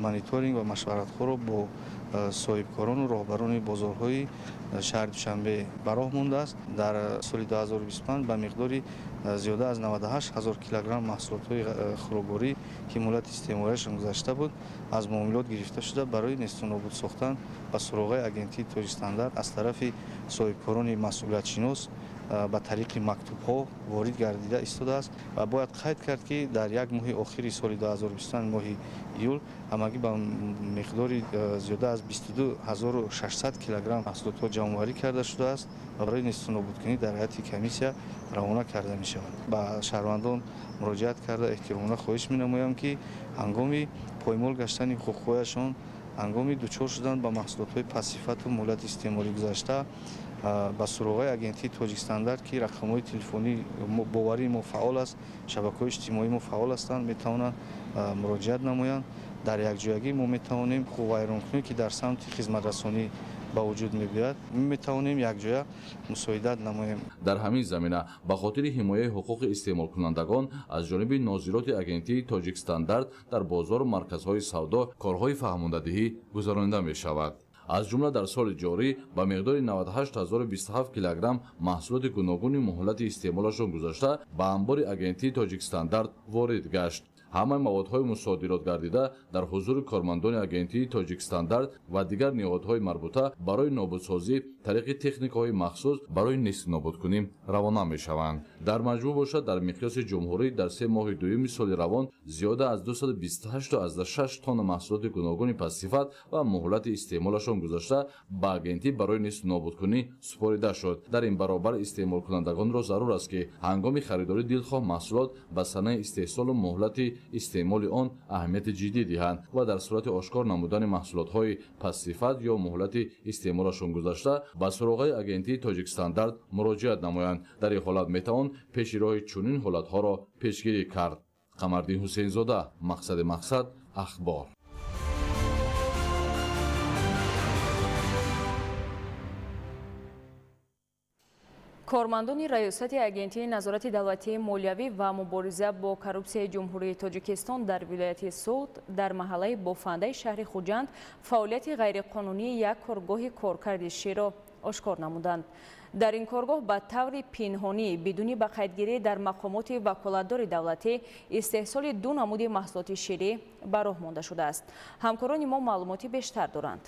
мониторинг ва машваратхоро бо соҳибкорону роҳбарони бозорҳои шаҳри Душанбе ба роҳ мондааст. дар соли 2025 ба миқдори зиёда аз 98 000 килограмм маҳсулотҳои хӯрокворӣ ки муддати истеъмолиашон гузашта буд, аз муомилот гирифта шуда барои нестунобуд сохтан ба суроғи агентии Тоҷикстандард аз тарафи соҳибкорони масъулиятшинос ба тариқи мактубҳо ворид гардида истодааст ва бояд қайд кард, ки дар як моҳи охири соли 2025 моҳи июл ҳамагӣ ба миқдори зиёда аз 22 600 килограмм маҳсулотҳо ҷамъоварӣ карда шудааст ва барои нестунобудкунӣ дар ҳайати комиссия равона карда мешавад. ба шаҳрвандон муроҷиат карда эҳтиромона хоҳиш менамоям, ки ҳангоми поймол гаштани ҳуқуқҳояшон, ҳангоми дучор шудан ба маҳсулотҳои пассифату муҳлати истеъмолӣ гузашта, ба суроғи агентии Тоҷикстандард, ки рақамҳои телефонии боварии мо фаъол аст, шабакаҳои иҷтимоии мо фаъол ҳастанд, метавонанд муроҷиат намоянд. дар якҷоягӣ мо метавонем вайронкунӣ, ки дар самти хизматрасонӣ ба вуҷуд мебиёяд, метавонем якҷоя мусоидат намоем. дар ҳамин замина ба хотири ҳимояи ҳуқуқи истеъмолкунандагон аз ҷониби нозироти агентии Тоҷикстандард дар бозору марказҳои савдо корҳои фаҳмондадиҳӣ гузаронида мешавад. аз ҷумла дар соли ҷорӣ ба миқдори 98 027 килограмм маҳсулоти гуногуни муҳлати истеъмолашон гузашта ба анбори агентии Тоҷикстандард ворид гашт. ҳамаи маводҳои мусодирот гардида дар ҳузури кормандони агентии Тоҷикстандард ва дигар ниҳодҳои марбута барои нобудсозӣ тариқи техникаҳои махсус барои нестинобудкунӣ равона мешаванд. дар маҷмӯъ бошад дар миқёси ҷумҳурӣ дар 3 моҳи дуюми соли равон зиёда аз 228 тонна маҳсулоти гуногуни пассифат ва муҳлати истеъмолашон гузашта ба агентӣ барои нестинобудкунӣ супорида шуд. дар ин баробар истеъмолкунандагонро зарур аст, ки ҳангоми харидори дилхоҳ маҳсулот ба санаи истеҳсолу муҳлати истеъмоли он аҳамияти ҷиддӣ диҳанд ва дар сурати ошкор намудани маҳсулотҳои пассифат ё муҳлати истеъмолашон гузашта ба суроғаи агентии Тоҷикстандард муроҷиат намоянд. дар ин ҳолат метавон пеши роҳи чунин ҳолатҳоро пешгирӣ кард. қамардин ҳусейнзода, мақсад ахбор. кормандони раёсати агентии назорати давлатии молиявӣ ва мубориза бо коррупсияи ҷумҳурии Тоҷикистон дар вилояти Суд дар маҳаллаи бофандаи шаҳри Хуҷанд фаъолияти ғайриқонунии як коргоҳи коркарди ширро ошкор намуданд. дар ин коргоҳ ба таври пинҳонӣ бидуни ба қайдгирӣ дар мақомоти ваколатдори давлатӣ истеҳсоли 2 намуди маҳсулоти ширӣ ба роҳ монда шудааст. ҳамкорони мо маълумоти бештар доранд.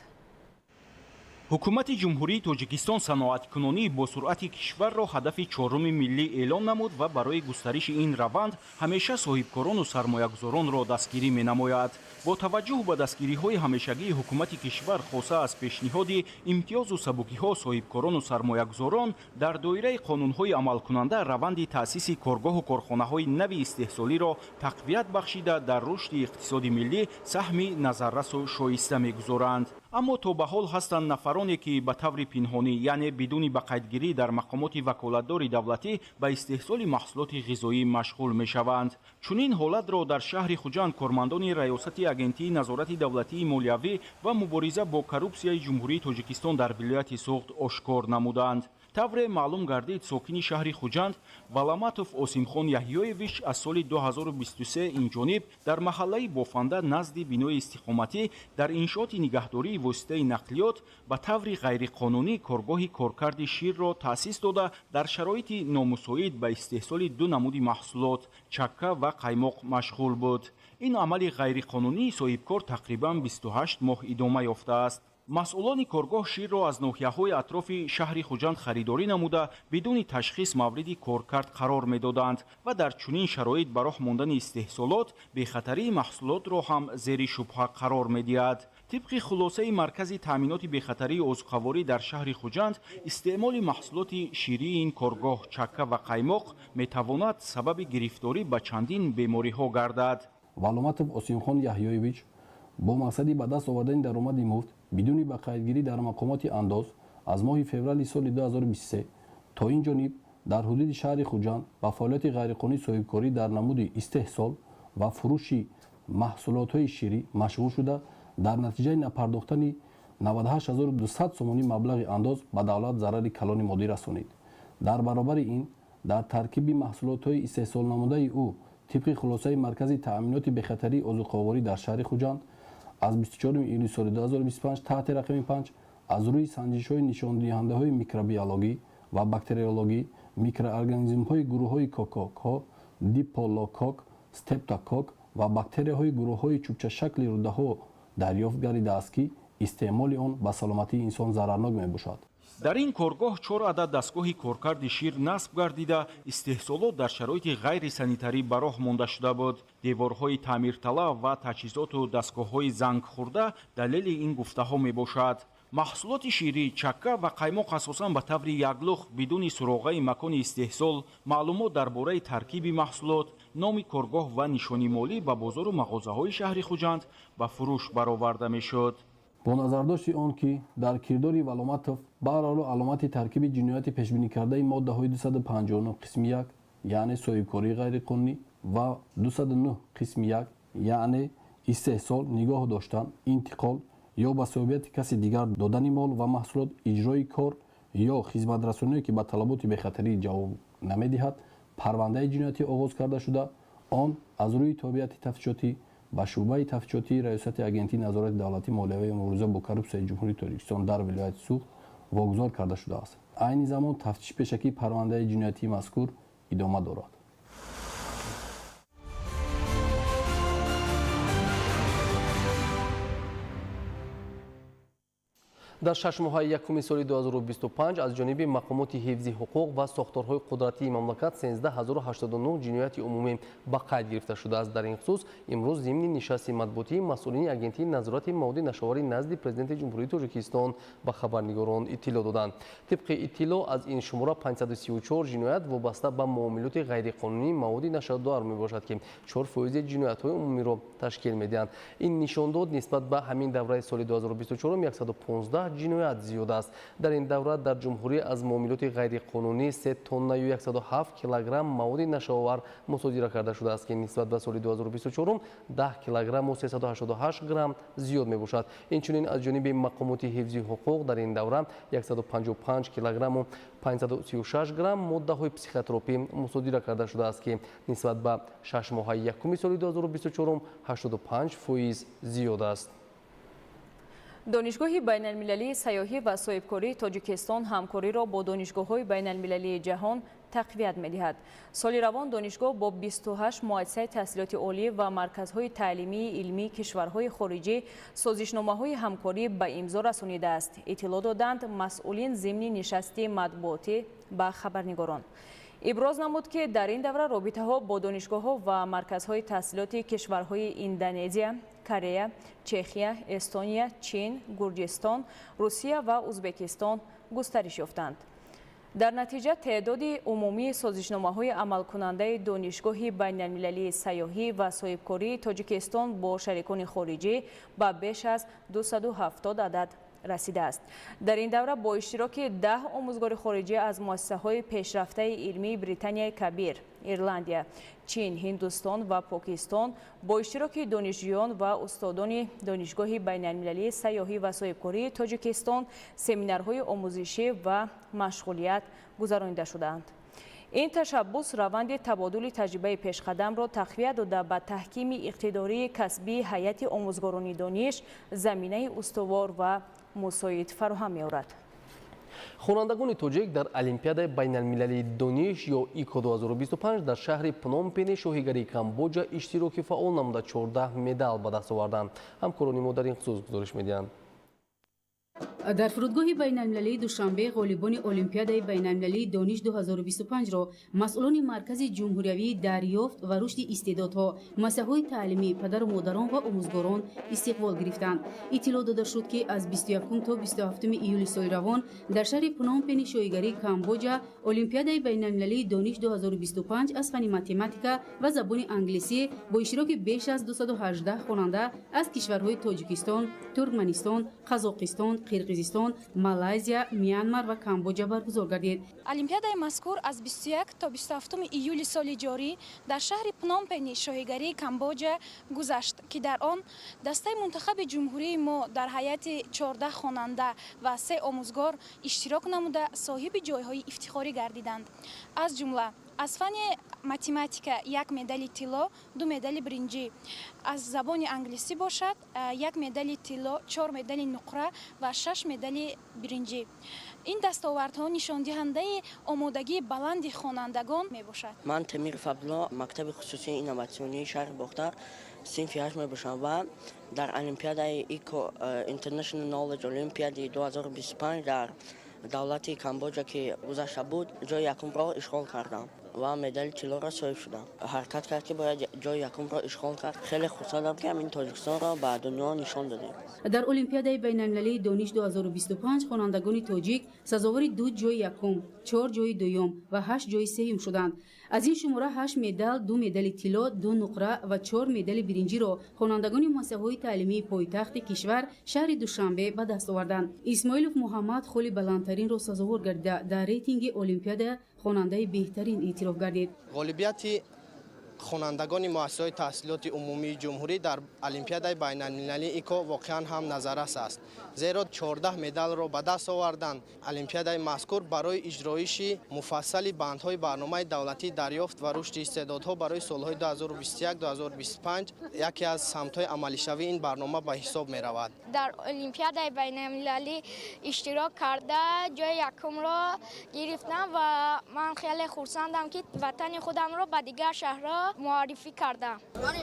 ҳукумати ҷумҳурии Тоҷикистон саноаткунонии босуръати кишварро ҳадафи чоруми миллӣ эълон намуд ва барои густариши ин раванд ҳамеша соҳибкорону сармоягузоронро дастгирӣ менамояд. бо таваҷҷӯҳ ба дастгириҳои ҳамешагии ҳукумати кишвар хоса аз пешниҳоди имтиёзу сабукиҳо соҳибкорону сармоягузорон дар доираи қонунҳои амалкунанда раванди таъсиси коргоҳу корхонаҳои нави истеҳсолиро тақвият бахшида дар рушди иқтисоди миллӣ саҳми назаррасу шоиста мегузоранд. аммо то ба ҳол ҳастанд нафароне, ки ба таври пинҳонӣ, яъне бидуни ба қайдгирӣ дар мақомоти ваколатдори давлатӣ ба истеҳсоли маҳсулоти ғизоӣ машғул мешаванд. чунин ҳолатро дар шаҳри Хуҷанд кормандони раёсати агентии назорати давлатии молиявӣ ва мубориза бо коррупсияи ҷумҳурии Тоҷикистон дар вилояти Суғд ошкор намуданд. тавре маълум гардид сокини шаҳри Хуҷанд Баламатов Осимхон Яҳьёевич аз соли 2023 инҷониб дар маҳаллаи бофанда назди бинои истиқоматӣ дар иншооти нигаҳдории воситаи нақлиёт ба таври ғайриқонунӣ коргоҳи коркарди ширро таъсис дода дар шароити номусоид ба истеҳсоли 2 намуди маҳсулот чакка ва қаймоқ машғул буд. ин амали ғайриқонунии соҳибкор тақрибан 28 моҳ идома ёфтааст. масъулони коргоҳ ширро аз ноҳияҳои атрофи шаҳри хуҷанд харидорӣ намуда бидуни ташхис мавриди коркард қарор медоданд ва дар чунин шароит ба роҳ мондани истеҳсолот бехатарии маҳсулотро ҳам зери шубҳа қарор медиҳад. тибқи хулосаи маркази таъминоти бехатарии озуқаворӣ дар шаҳри хуҷанд истеъмоли маҳсулоти ширии ин коргоҳ чакка ва қаймоқ метавонад сабаби гирифторӣ ба чандин бемориҳо гардад. Валоматов Осимхон Яҳёевич бо мақсади ба даст овардани даромади муфт бидуни ба қайдгирӣ дар мақомоти андоз аз моҳи феврали соли 2023 то ин ҷониб дар ҳудуди шаҳри хуҷанд ба фаъолияти ғайриқонунӣ соҳибкорӣ дар намуди истеҳсол ва фурӯши маҳсулотҳои ширӣ машғул шуда дар натиҷаи напардохтани 98200 сомонӣ маблағи андоз ба давлат зарари калони моддӣ расонид. дар баробари ин дар таркиби маҳсулотҳои истеҳсолнамудаи ӯ тибқи хулосаи маркази таъминоти бехатарии озуқаворӣ дар шаҳри хуҷанд аз 24 июли соли 2025 таҳти рақами 5 аз рӯи санҷишҳои нишондиҳандаҳои микробиологӣ ва бактериологӣ микроорганизмҳои гурӯҳҳои кококҳо, диполокок, стептокок ва бактерияҳои гурӯҳҳои чӯбчашакли рӯдаҳо дарёфт гардидааст ки истеъмоли он ба саломатии инсон зарарнок мебошад. дар ин коргоҳ 4 адад дастгоҳи коркарди шир насб гардида истеҳсолот дар шароити ғайрисанитарӣ ба роҳ монда шуда буд. деворҳои таъмирталаб ва таҷҳизоту дастгоҳҳои зангхӯрда далели ин гуфтаҳо мебошад. маҳсулоти ширӣ, чакка ва қаймоқ асосан ба таври яклух бидуни суроғаи макони истеҳсол, маълумот дар бораи таркиби маҳсулот, номи коргоҳ ва нишони молӣ ба бозору мағозаҳои шаҳри хуҷанд ба фурӯш бароварда мешуд. бо назардошти он ки дар кирдори Валоматов ба ҳарҳол аломати таркиби ҷинояти пешбинӣкардаи моддаҳои 259 қисми 1 яъне соҳибкории ғайриқонунӣ ва 209 қисми 1 яъне истеҳсол, нигоҳ доштан, интиқол ё ба соҳибияти каси дигар додани мол ва маҳсулот, иҷрои кор ё хизматрасоние ки ба талаботи бехатарӣ ҷавоб намедиҳад, парвандаи ҷиноятӣ оғоз карда шуда, он аз рӯи тобиати тафтишотӣ ба шуъбаи тафтишотии раёсати агентии назорати давлатӣ молияваи мубориза бо коррупсияи ҷумҳурии Тоҷикистон дар вилояти Суғд вогузор карда шудааст. айни замон тафтиши пешакии парвандаи ҷиноятии мазкур идома дорад. дар 6 моҳаи якуми соли 2025 аз ҷониби мақомоти ҳифзи ҳуқуқ ва сохторҳои қудратии мамлакат 13089 ҷинояти умумӣ ба қайд гирифта шудааст. дар ин хусус имрӯз зимни нишасти матбуотии масъулини агентии назорати маводи нашоварӣ назди президенти ҷумҳурии Тоҷикистон ба хабарнигорон иттилоъ доданд. тибқи иттилоъ аз ин шумора 534 ҷиноят вобаста ба муомилоти ғайриқонунии маводи нашрдор мебошад ки 4% ҷиноятҳои умумиро ташкил медиҳанд. ин нишондод нисбат ба ҳамин давраи соли 2024 115 ҷиноят зиёд аст. дар ин давра дар ҷумҳурӣ аз муомилоти ғайриқонунӣ 3 тонна ё 107 килограмм маводи нашоовар мусодира карда шудааст ки нисбат ба соли 2024 10 килограмму 388 грамм зиёд мебошад. инчунин аз ҷониби мақомоти ҳифзи ҳуқуқ дар ин давра 155 килограмму 536 грамм моддаҳои психотропӣ мусодира карда шудааст ки нисбат ба 6 моҳаи якуми соли 2024 85% зиёд аст. донишгоҳи байналмилалии сайёҳӣ ва соҳибкории Тоҷикистон ҳамкориро бо донишгоҳҳои байналмилалии ҷаҳон тақвият медиҳад. соли равон донишгоҳ бо 28 муассисаи таҳсилоти олӣ ва марказҳои таълимии илмии кишварҳои хориҷӣ созишномаҳои ҳамкорӣ ба имзо расонидааст, иттилоъ доданд масъулин зимни нишасти матбуотӣ ба хабарнигорон. иброз намуд ки дар ин давра робитаҳо бо донишгоҳҳо ва марказҳои таҳсилоти кишварҳои Индонезия, Корея, Чехия, Эстония, Чин, Гурҷистон, Русия ва Узбекистон густариш ёфтанд. дар натиҷа теъдоди умумии созишномаҳои амалкунандаи донишгоҳи байналмилалии сайёҳӣ ва соҳибкории Тоҷикистон бо шарикони хориҷӣ ба беш аз 270 адад расидааст. дар ин давра бо иштироки 10 омӯзгори хориҷӣ аз муассисаҳои пешрафтаи илмии Британияи Кабир, Ирландия, Чин, Ҳиндустон ва Покистон бо иштироки донишҷӯён ва устодони донишгоҳи байналмилалии сайёҳӣ ва соҳибкории Тоҷикистон семинарҳои омӯзишӣ ва машғулият гузаронида шуданд. ин ташаббус раванди табодули таҷрибаи пешқадамро тақвият дода ба таҳкими иқтидории касбии ҳайати омӯзгорони дониш заминаи устувор ва мусоид фароҳам меорад. хонандагони тоҷик дар олимпиадаи байналмилалии дониш ё ико 2025 дар шаҳри пномпени шоҳигарии камбоҷа иштироки фаъол намуда 14 медал ба даст оварданд. ҳамкорони мо дар ин хусус гузориш медиҳанд. дар фурудгоҳи байналмилалии душанбе ғолибони олимпиадаи байналмилалии дониш 2025-ро масъулони маркази ҷумҳуриявии дарёфт ва рушди истеъдодҳо, муассисаҳои таълимӣ, падару модарон ва омӯзгорон истиқбол гирифтанд. иттилоъ дода шуд, ки аз 21 то 27 июли соли равон дар шаҳри пномпени шоҳигарии камбоҷа олимпиадаи байналмилалии дониш 2025 аз фани математика ва забони англисӣ бо иштироки беш аз 218 хонанда аз кишварҳои Тоҷикистон, Туркманистон, Қазоқистон, Қирғизистон, Малайзия, Мянмар ва Камбоҷа баргузор гардид. Олимпиадаи мазкур аз 21 то 27 июли соли ҷорӣ дар шаҳри Пномпени шоҳигарии Камбоҷа гузашт, ки дар он дастаи мунтахаби ҷумҳурии мо дар ҳайати 14 хонанда ва 3 омӯзгор иштирок намуда соҳиби ҷойҳои ифтихорӣ гардиданд. Аз ҷумла аз фани математика 1 медали тилло, 2 медали биринҷӣ, аз забони англисӣ бошад 1 медали тилло, 4 медали нуқра ва 6 медали биринҷӣ. ин дастовардҳо нишондиҳандаи омодагии баланди хонандагон мебошад. ман Темир Фабло, мактаби хусусии инноватсионии шаҳри Бохтар синфи 8 мебошам ва дар олимпиадаи ико International Knowledge Olympiad 2025 дар давлати Камбоҷа ки гузашта буд, ҷои якумро ишғол кардам ва медали тиллоро соҳиб шудам. ҳаракат кард, ки бояд ҷои якумро ишғол кард. хеле хурсандам, ки ҳамин Тоҷикистонро ба дунё нишон додем. дар олимпиадаи байналмилалии дониш 2025 хонандагони тоҷик сазовори 2 ҷои якум, 4 ҷои дуюм ва 8 ҷои сеюм шуданд. аз ин шумора 8 медал, 2 медали тилло, 2 нуқра ва 4 медали биринҷиро хонандагони муассисаҳои таълимии пойтахти кишвар шаҳри Душанбе ба даст оварданд. Исмоилов Муҳаммад холи баландтаринро сазовор гардида дар рейтинги олимпиада хонандаи беҳтарин эътироф гардид. ғолибияти хонандагони муассисаҳои таҳсилоти умумии ҷумҳурӣ дар олимпиадаи байналмилалии ико воқеан ҳам назаррас аст, зеро 14 медалро ба даст овардан. олимпиадаи мазкур барои иҷроиши муфассали бандҳои барномаи давлатии дарёфт ва рушди истеъдодҳо барои солҳои 2021-2025 яке аз самтҳои амалишавии ин барнома ба ҳисоб меравад. дар олимпиадаи байналмилалӣ иштирок карда ҷои якумро гирифтам ва ман хеле хурсандам, ки ватани худамро ба дигар шаҳрҳо معرفی کردم. من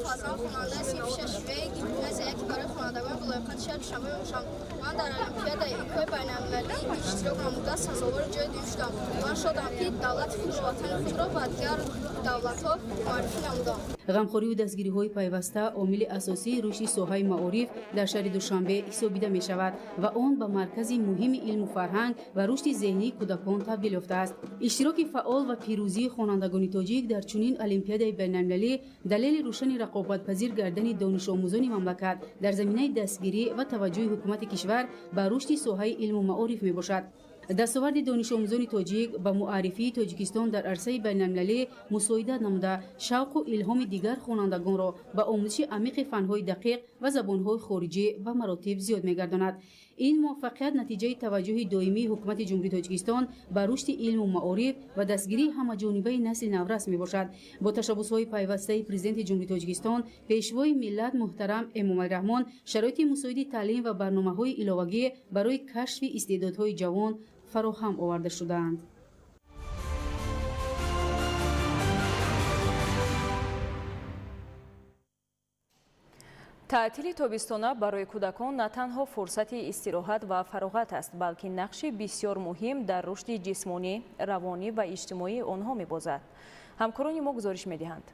خواستم خواننده سیفشش ویگی مثل یکی برای خوانندگان بلایقت شهر شنبه باشم. من در المپیاد ایکای بین‌المللی اشتراک نموده سزاوار جای داشتم. من شدم که دولت خود و وطن خود را به دیگر دولت‌ها معرفی نمودم. ғамхорӣ ва дастгириҳои пайваста омили асосии рушди соҳаи маориф дар шаҳри Душанбе ҳисобида мешавад ва он ба маркази муҳими илму фарҳанг ва рушди зеҳнии кӯдакон табдил ёфтааст. иштироки фаъол ва пирӯзии хонандагони тоҷик дар чунин олимпиадаи байналмилалӣ далели рӯшани рақобатпазир гардани донишомӯзони мамлакат дар заминаи дастгирӣ ва таваҷҷӯҳи ҳукумати кишвар ба рушди соҳаи илму маориф мебошад. дастоварди донишомӯзони тоҷик ба муаррифии Тоҷикистон дар арсаи байналмилалӣ мусоидат намуда шавқу илҳоми дигар хонандагонро ба омӯзиши амиқи фанҳои дақиқ ва забонҳои хориҷӣ ба маротиб зиёд мегардонад. ин муваффақият натиҷаи таваҷҷӯҳи доимии ҳукумати ҷумҳурии Тоҷикистон ба рушди илму маориф ва дастгирии ҳамаҷонибаи насли наврас мебошад. бо ташаббусҳои пайвастаи президенти ҷумҳурии Тоҷикистон, пешвои миллат муҳтарам Эмомалираҳмон шароити мусоиди таълим ва барномаҳои иловагӣ барои кашфи истеъдодҳои ҷавон фароҳам оварда шуданд. таътили тобистона барои кӯдакон на танҳо фурсати истироҳат ва фароғат аст, балки нақши бисёр муҳим дар рушди ҷисмонӣ, равонӣ ва иҷтимоии онҳо мебозад. ҳамкорони мо гузориш медиҳанд.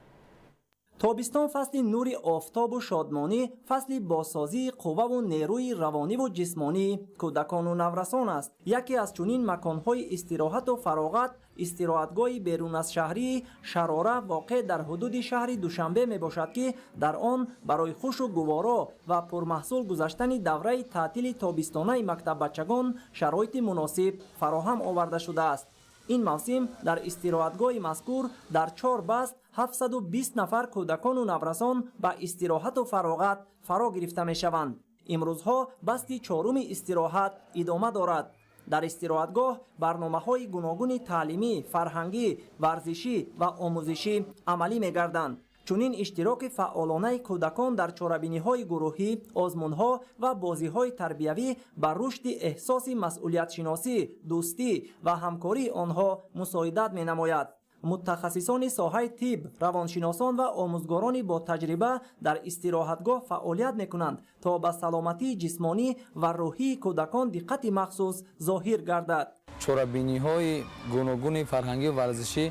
тобистон фасли нури офтобу шодмонӣ, фасли босозии қувваву нерӯи равониву ҷисмонии кӯдакону наврасон аст. яке аз чунин маконҳои истироҳату фароғат истироҳатгоҳи берун аз шаҳрии Шарора воқеъ дар ҳудуди шаҳри Душанбе мебошад, ки дар он барои хушу гуворо ва пурмаҳсул гузаштани давраи таътили тобистонаи мактаббачагон шароити муносиб фароҳам оварда шудааст. ин мавсим дар истироҳатгоҳи мазкур дар 4 баст 720 нафар кӯдакону наврасон ба истироҳату фароғат фаро гирифта мешаванд. имрӯзҳо басти 4-уми истироҳат идома дорад. дар истироҳатгоҳ барномаҳои гуногуни таълимӣ, фарҳангӣ, варзишӣ ва омӯзишӣ амалӣ мегарданд. чунин иштироки фаъолонаи кӯдакон дар чорабиниҳои гурӯҳӣ, озмунҳо ва бозиҳои тарбиявӣ ба рушди эҳсоси масъулиятшиносӣ, дӯстӣ ва ҳамкории онҳо мусоидат менамояд. мутахассисони соҳаи тиб, равоншиносон ва омӯзгорони бо таҷриба дар истироҳатгоҳ фаъолият мекунанд то ба саломатии ҷисмонӣ ва рӯҳии кӯдакон диққати махсус зоҳир гардад. чорабиниҳои гуногуни фарҳангӣ ва варзишӣ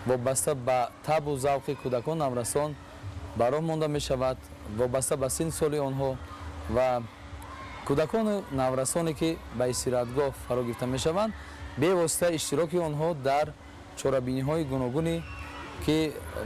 вобаста ба табу завқи кӯдакон наврасон ба роҳ монда мешавад, вобаста ба синни соли онҳо ва кӯдакони наврасоне ки ба истироҳатгоҳ фаро гирифта мешаванд, бевосита иштироки онҳо дар чорабиниҳои гуногуне ки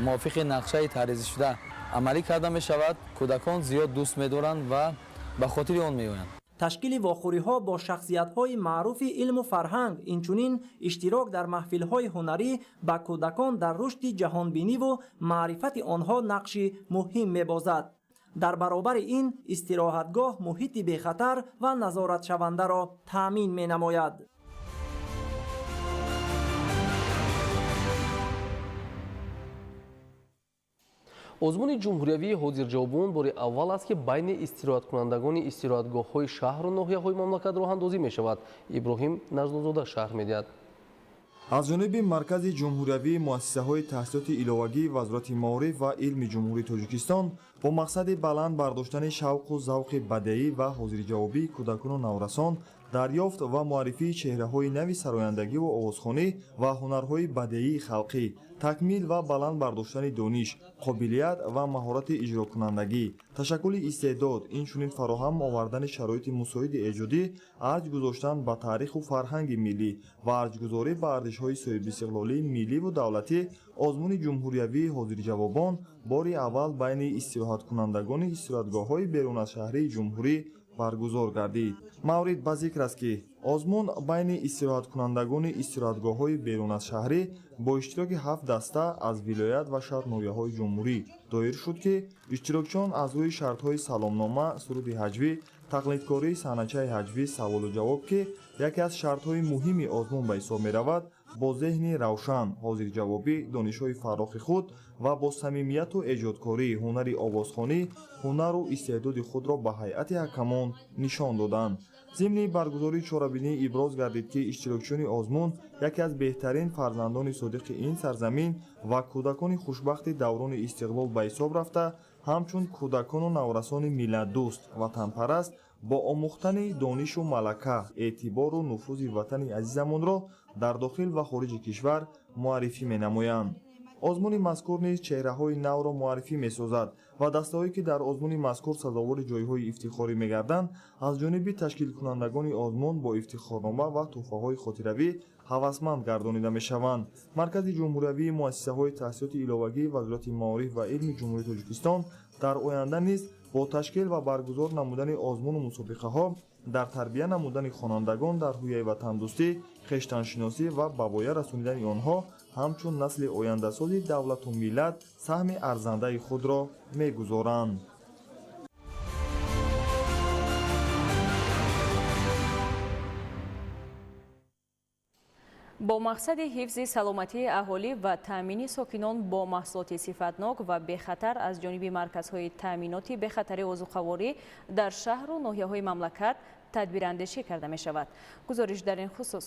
мувофиқи нақшаи таҳризшуда амалӣ карда мешавад, кӯдакон зиёд дӯст медоранд ва ба хотири он меоянд. ташкили вохӯриҳо бо шахсиятҳои маъруфи илму фарҳанг, инчунин иштирок дар маҳфилҳои ҳунарӣ ба кӯдакон дар рушди ҷаҳонбиниву маърифати онҳо нақши муҳим мебозад. дар баробари ин истироҳатгоҳ муҳити бехатар ва назоратшавандаро таъмин менамояд. озмуни ҷумҳуриявии ҳозирҷавобун бори аввал аст ки байни истироҳаткунандагони истироҳатгоҳҳои шаҳру ноҳияҳои мамлакат роҳандозӣ мешавад. иброҳим наҷмузода шарҳ медиҳад. аз ҷониби маркази ҷумҳуриявии муассисаҳои таҳсилоти иловагӣ вазорати маориф ва илми ҷумҳурии тоҷикистон бо мақсади баланд бардоштани шавқу завқи бадеӣ ва ҳозирҷавобии кӯдакону наврасон, дарёфт ва муаррифии чеҳраҳои нави сарояндагиву овозхонӣ ва ҳунарҳои бадеии халқӣ, такмил ва баланд бардоштани дониш, қобилият ва маҳорати иҷрокунандагӣ, ташаккули истеъдод, инчунин фароҳам овардани шароити мусоиди эҷодӣ, арҷ гузоштан ба таъриху фарҳанги миллӣ ва арҷгузорӣ ба арзишҳои соҳибистиқлолии милливу давлатӣ, озмуни ҷумҳуриявии ҳозирҷавобон бори аввал байни истироҳаткунандагони истироҳатгоҳҳои берун аз шаҳрии ҷумҳурӣ баргузор гардид. маврид ба зикр аст ки озмун байни истироҳаткунандагони истироҳатгоҳҳои берун аз шаҳрӣ бо иштироки 7 даста аз вилоят ва шаҳр ноҳияҳои ҷумҳурӣ доир шуд ки иштирокчиён аз рӯи шартҳои саломнома, суруди ҳаҷвӣ, тақлидкории саҳначаи ҳаҷвӣ, саволу ҷавоб ки яке аз шартҳои муҳими озмун ба ҳисоб меравад, бо зеҳни равшан, ҳозирҷавобӣ, донишҳои фаррохи худ ва бо самимияту эҷодкорӣ, ҳунари овозхонӣ, ҳунару истеъдоди худро ба ҳайати ҳакамон нишон доданд. зимни баргузории чорабинӣ иброз гардид ки иштирокчиёни озмун яке аз беҳтарин фарзандони содиқи ин сарзамин ва кӯдакони хушбахти даврони истиқлол ба ҳисоб рафта, ҳамчун кӯдакону наврасони миллатдӯст, ватанпараст, бо омӯхтани донишу малака, эътибору нуфузи ватани азизамонро дар дохил ва хориҷи кишвар муаррифӣ менамоянд. озмуни мазкур низ чеҳраҳои навро муаррифӣ месозад ва дастаҳое ки дар озмуни мазкур сазовори ҷойҳои ифтихорӣ мегарданд, аз ҷониби ташкилкунандагони озмун бо ифтихорнома ва тӯҳфаҳои хотиравӣ ҳавасманд гардонида мешаванд. маркази ҷумҳуриявии муассисаҳои таҳсилоти иловагӣ вазорати маориф ва илми ҷумҳурии тоҷикистон дар оянда низ бо ташкил ва баргузор намудани озмуну мусобиқаҳо дар тарбия намудани хонандагон дар ҳӯяи ватандӯстӣ, хештаншиносӣ ва ба воя расонидани онҳо ҳамчун насли ояндасози давлату миллат саҳми арзандаи худро мегузоранд. бо мақсади ҳифзи саломатии аҳолӣ ва таъмини сокинон бо маҳсулоти сифатнок ва бехатар аз ҷониби марказҳои таъминоти бехатари озуқаворӣ дар шаҳру ноҳияҳои мамлакат тадбирандешӣ карда мешавад. гузориш дар ин хусус.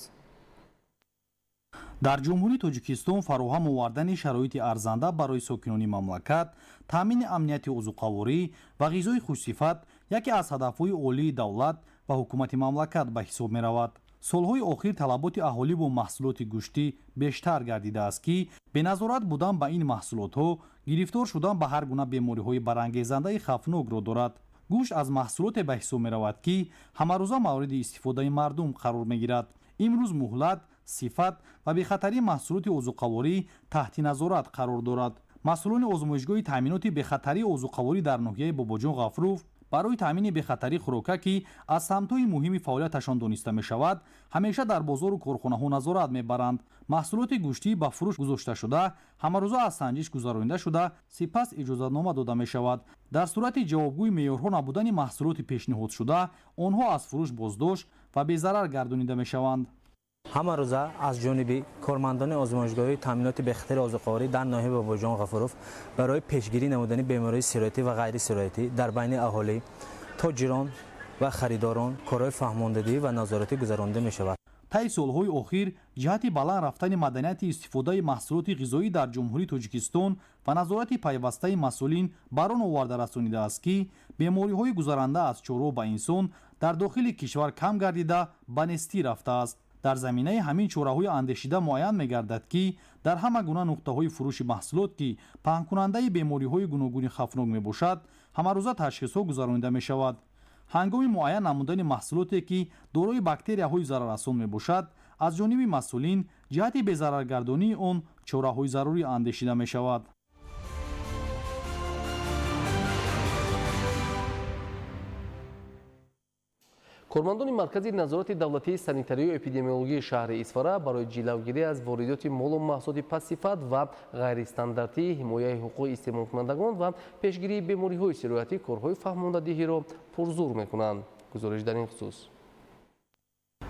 дар ҷумҳурии тоҷикистон фароҳам овардани шароити арзанда барои сокинони мамлакат, таъмини амнияти озуқаворӣ ва ғизои хушсифат яке аз ҳадафҳои олии давлат ва ҳукумати мамлакат ба ҳисоб меравад. солҳои охир талаботи аҳолӣ бо маҳсулоти гӯштӣ бештар гардидааст ки беназорат будан ба ин маҳсулотҳо гирифтор шудан ба ҳар гуна бемориҳои барангезандаи хавфнокро дорад. гӯшт аз маҳсулоте ба ҳисоб меравад ки ҳамарӯза мавриди истифодаи мардум қарор мегирад. имрӯз муҳлат, сифат ва бехатарии маҳсулоти озуқаворӣ таҳти назорат қарор дорад. масъулони озмоишгоҳи таъминоти бехатарии озуқаворӣ дар ноҳияи бобоҷон ғафуров барои таъмини бехатарии хӯрока ки аз самтҳои муҳими фаъолияташон дониста мешавад, ҳамеша дар бозору корхонаҳо назорат мебаранд. маҳсулоти гӯштӣ ба фурӯш гузошта шуда, ҳамарӯза аз санҷиш гузаронида шуда, сипас иҷозатнома дода мешавад. дар сурати ҷавобгӯи меъёрҳо набудани маҳсулоти пешниҳодшуда, онҳо аз фурӯш боздошт ва безарар гардонида мешаванд. ҳама рӯза аз ҷониби кормандони озмоишгоҳи таъминоти бехатари озуқоварӣ дар ноҳияи бобоҷон ғафуров барои пешгирӣ намудани бемории сироятӣ ва ғайрисироятӣ дар байни аҳолӣ тоҷирон ва харидорон корҳои фаҳмондадиҳӣ ва назоратӣ гузаронида мешавад. таи солҳои охир ҷиҳати баланд рафтани маданияти истифодаи маҳсулоти ғизоӣ дар ҷумҳурии Тоҷикистон ва назорати пайвастаи масъулин бар он оварда расонидааст ки бемориҳои гузаранда аз чорво ба инсон дар дохили кишвар кам гардида ба нестӣ рафтааст. дар заминаи ҳамин чораҳои андешида муайян мегардад ки дар ҳама гуна нуқтаҳои фурӯши маҳсулот ки паҳнкунандаи бемориҳои гуногуни хавфнок мебошад ҳамарӯза ташхисҳо гузаронида мешавад. ҳангоми муайян намудани маҳсулоте ки дорои бактерияҳои зараррасон мебошад аз ҷониби масъулин ҷиҳати безараргардонии он чораҳои зарурӣ андешида мешавад. кормандони маркази назорати давлатии санитарию эпидемиологии шаҳри Исфара барои ҷилавгирӣ аз воридоти молу маҳсулоти пастсифат ва ғайристандартӣ, ҳимояи ҳуқуқи истеъмолкунандагон ва пешгирии бемориҳои сироятӣ корҳои фаҳмондадиҳиро пурзур мекунанд. гузориш дар ин хусус.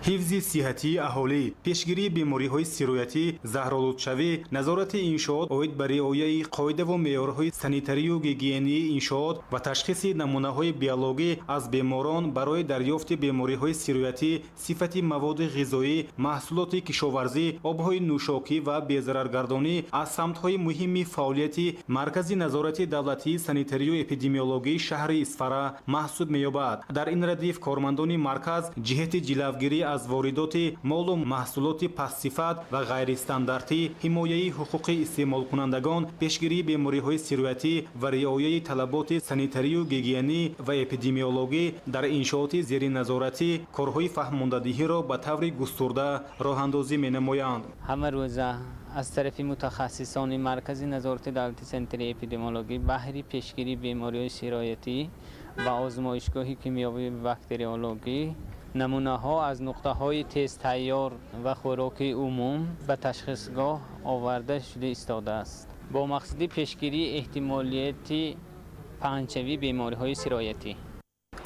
ҳифзи сиҳатии аҳолӣ, пешгирии бемориҳои сироятӣ, заҳролудшавӣ, назорати иншоот оид ба риояи қоидаву меъёрҳои санитарию гигиении иншоот ва ташхиси намунаҳои биологӣ аз беморон барои дарёфти бемориҳои сироятӣ, сифати маводи ғизоӣ, маҳсулоти кишоварзӣ, обҳои нӯшокӣ ва безараргардонӣ аз самтҳои муҳими фаъолияти Маркази назорати давлатии санитарию эпидемиологии шаҳри Исфара маҳсуб меёбад. дар ин радиф кормандони марказ ҷиҳати ҷилавгирӣ аз воридоти молу маҳсулоти пастсифат ва ғайристандартӣ, ҳимояи ҳуқуқи истеъмолкунандагон, пешгирии бемориҳои сироятӣ ва риояи талаботи санитарию гигиенӣ ва эпидемиологӣ дар иншооти зери назоратӣ корҳои фаҳмондадиҳиро ба таври густурда роҳандозӣ менамоянд. ҳама рӯза аз тарафи мутахассисони Маркази назорати давлати санитарии эпидемиологӣ баҳри пешгирии бемориҳои сироятӣ ва озмоишгоҳи кимиёвӣ ва бактериологӣ намунаҳо аз нуқтаҳои тезтайёр ва хӯроки умум ба ташхисгоҳ оварда шуда истодааст бо мақсади пешгирии эҳтимолияти паҳнчавии бемориҳои сироятӣ.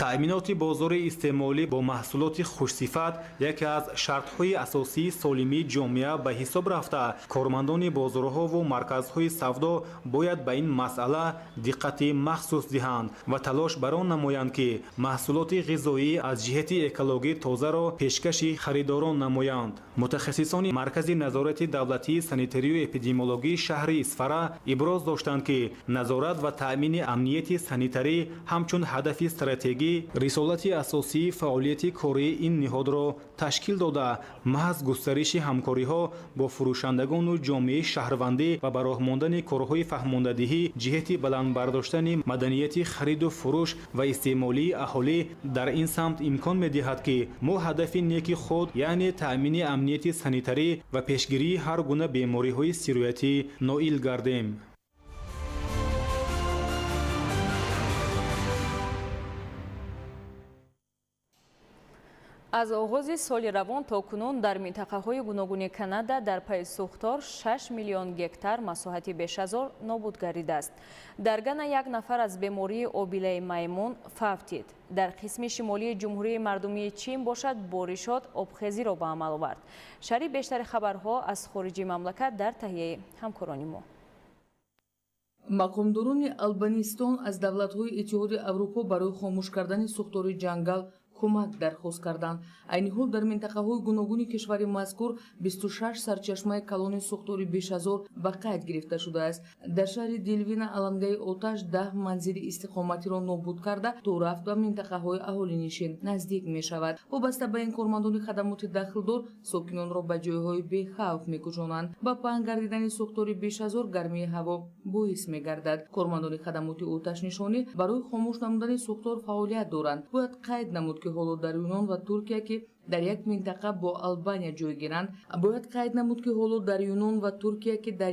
таъминоти бозори истеъмолӣ бо маҳсулоти хушсифат яке аз шартҳои асосии солимии ҷомеа ба ҳисоб рафта, кормандони бозорҳову марказҳои савдо бояд ба ин масъала диққати махсус диҳанд ва талош бар он намоянд ки маҳсулоти ғизоӣ аз ҷиҳати экологӣ тозаро пешкаши харидорон намоянд. мутахассисони Маркази назорати давлатии санитарию эпидемиологии шаҳри Исфара иброз доштанд ки назорат ва таъмини амнияти санитарӣ ҳамчун ҳадафи стратегӣ рисолати асосии фаъолияти кории ин ниҳодро ташкил дода, маҳз густариши ҳамкориҳо бо фурӯшандагону ҷомеаи шаҳрвандӣ ва ба роҳ мондани корҳои фаҳмондадиҳӣ ҷиҳати баландбардоштани маданияти хариду фурӯш ва истеъмолии аҳолӣ дар ин самт имкон медиҳад ки мо ҳадафи неки худ, яъне таъмини амнияти санитарӣ ва пешгирии ҳар гуна бемориҳои сироятӣ ноил гардем. аз оғози соли равон то кунун дар минтақаҳои гуногуни Канада дар пайи сӯхтор 6 миллион гектар масоҳати беш аз зор нобуд гардидааст. дар Гана як нафар аз бемории обилаи маймун фавтид. дар қисми шимолии ҷумҳурии мардумии Чин бошад боришот обхезиро ба амал овард. шаҳри бештари хабарҳо аз хориҷи мамлакат дар таҳияи ҳамкорони мо. мақомдорони Албанистон аз давлатҳои Иттиҳоди Аврупо барои хомӯш кардани сӯхтори ҷангал кӯмак дархост карданд. айни ҳол дар минтақаҳои гуногуни кишвари мазкур 26 сарчашмаи калони сӯхтори беш аз зор ба қайд гирифта шудааст. дар шаҳри Дилвина алангаи оташ 10 манзили истиқоматиро нобуд карда то рафт ба минтақаҳои аҳолинишин наздик мешавад. вобаста ба ин кормандони хадамоти дахлдор сокинонро ба ҷойҳои бехавф мекӯчонанд. ба паҳн гардидани сӯхтори беш аз зор гармии ҳаво боис мегардад. кормандони хадамоти оташнишонӣ барои хомӯш намудани сӯхтор фаъолият доранд. бояд қайд намуд ки ҳоло дар Юнон ва Туркия ки дар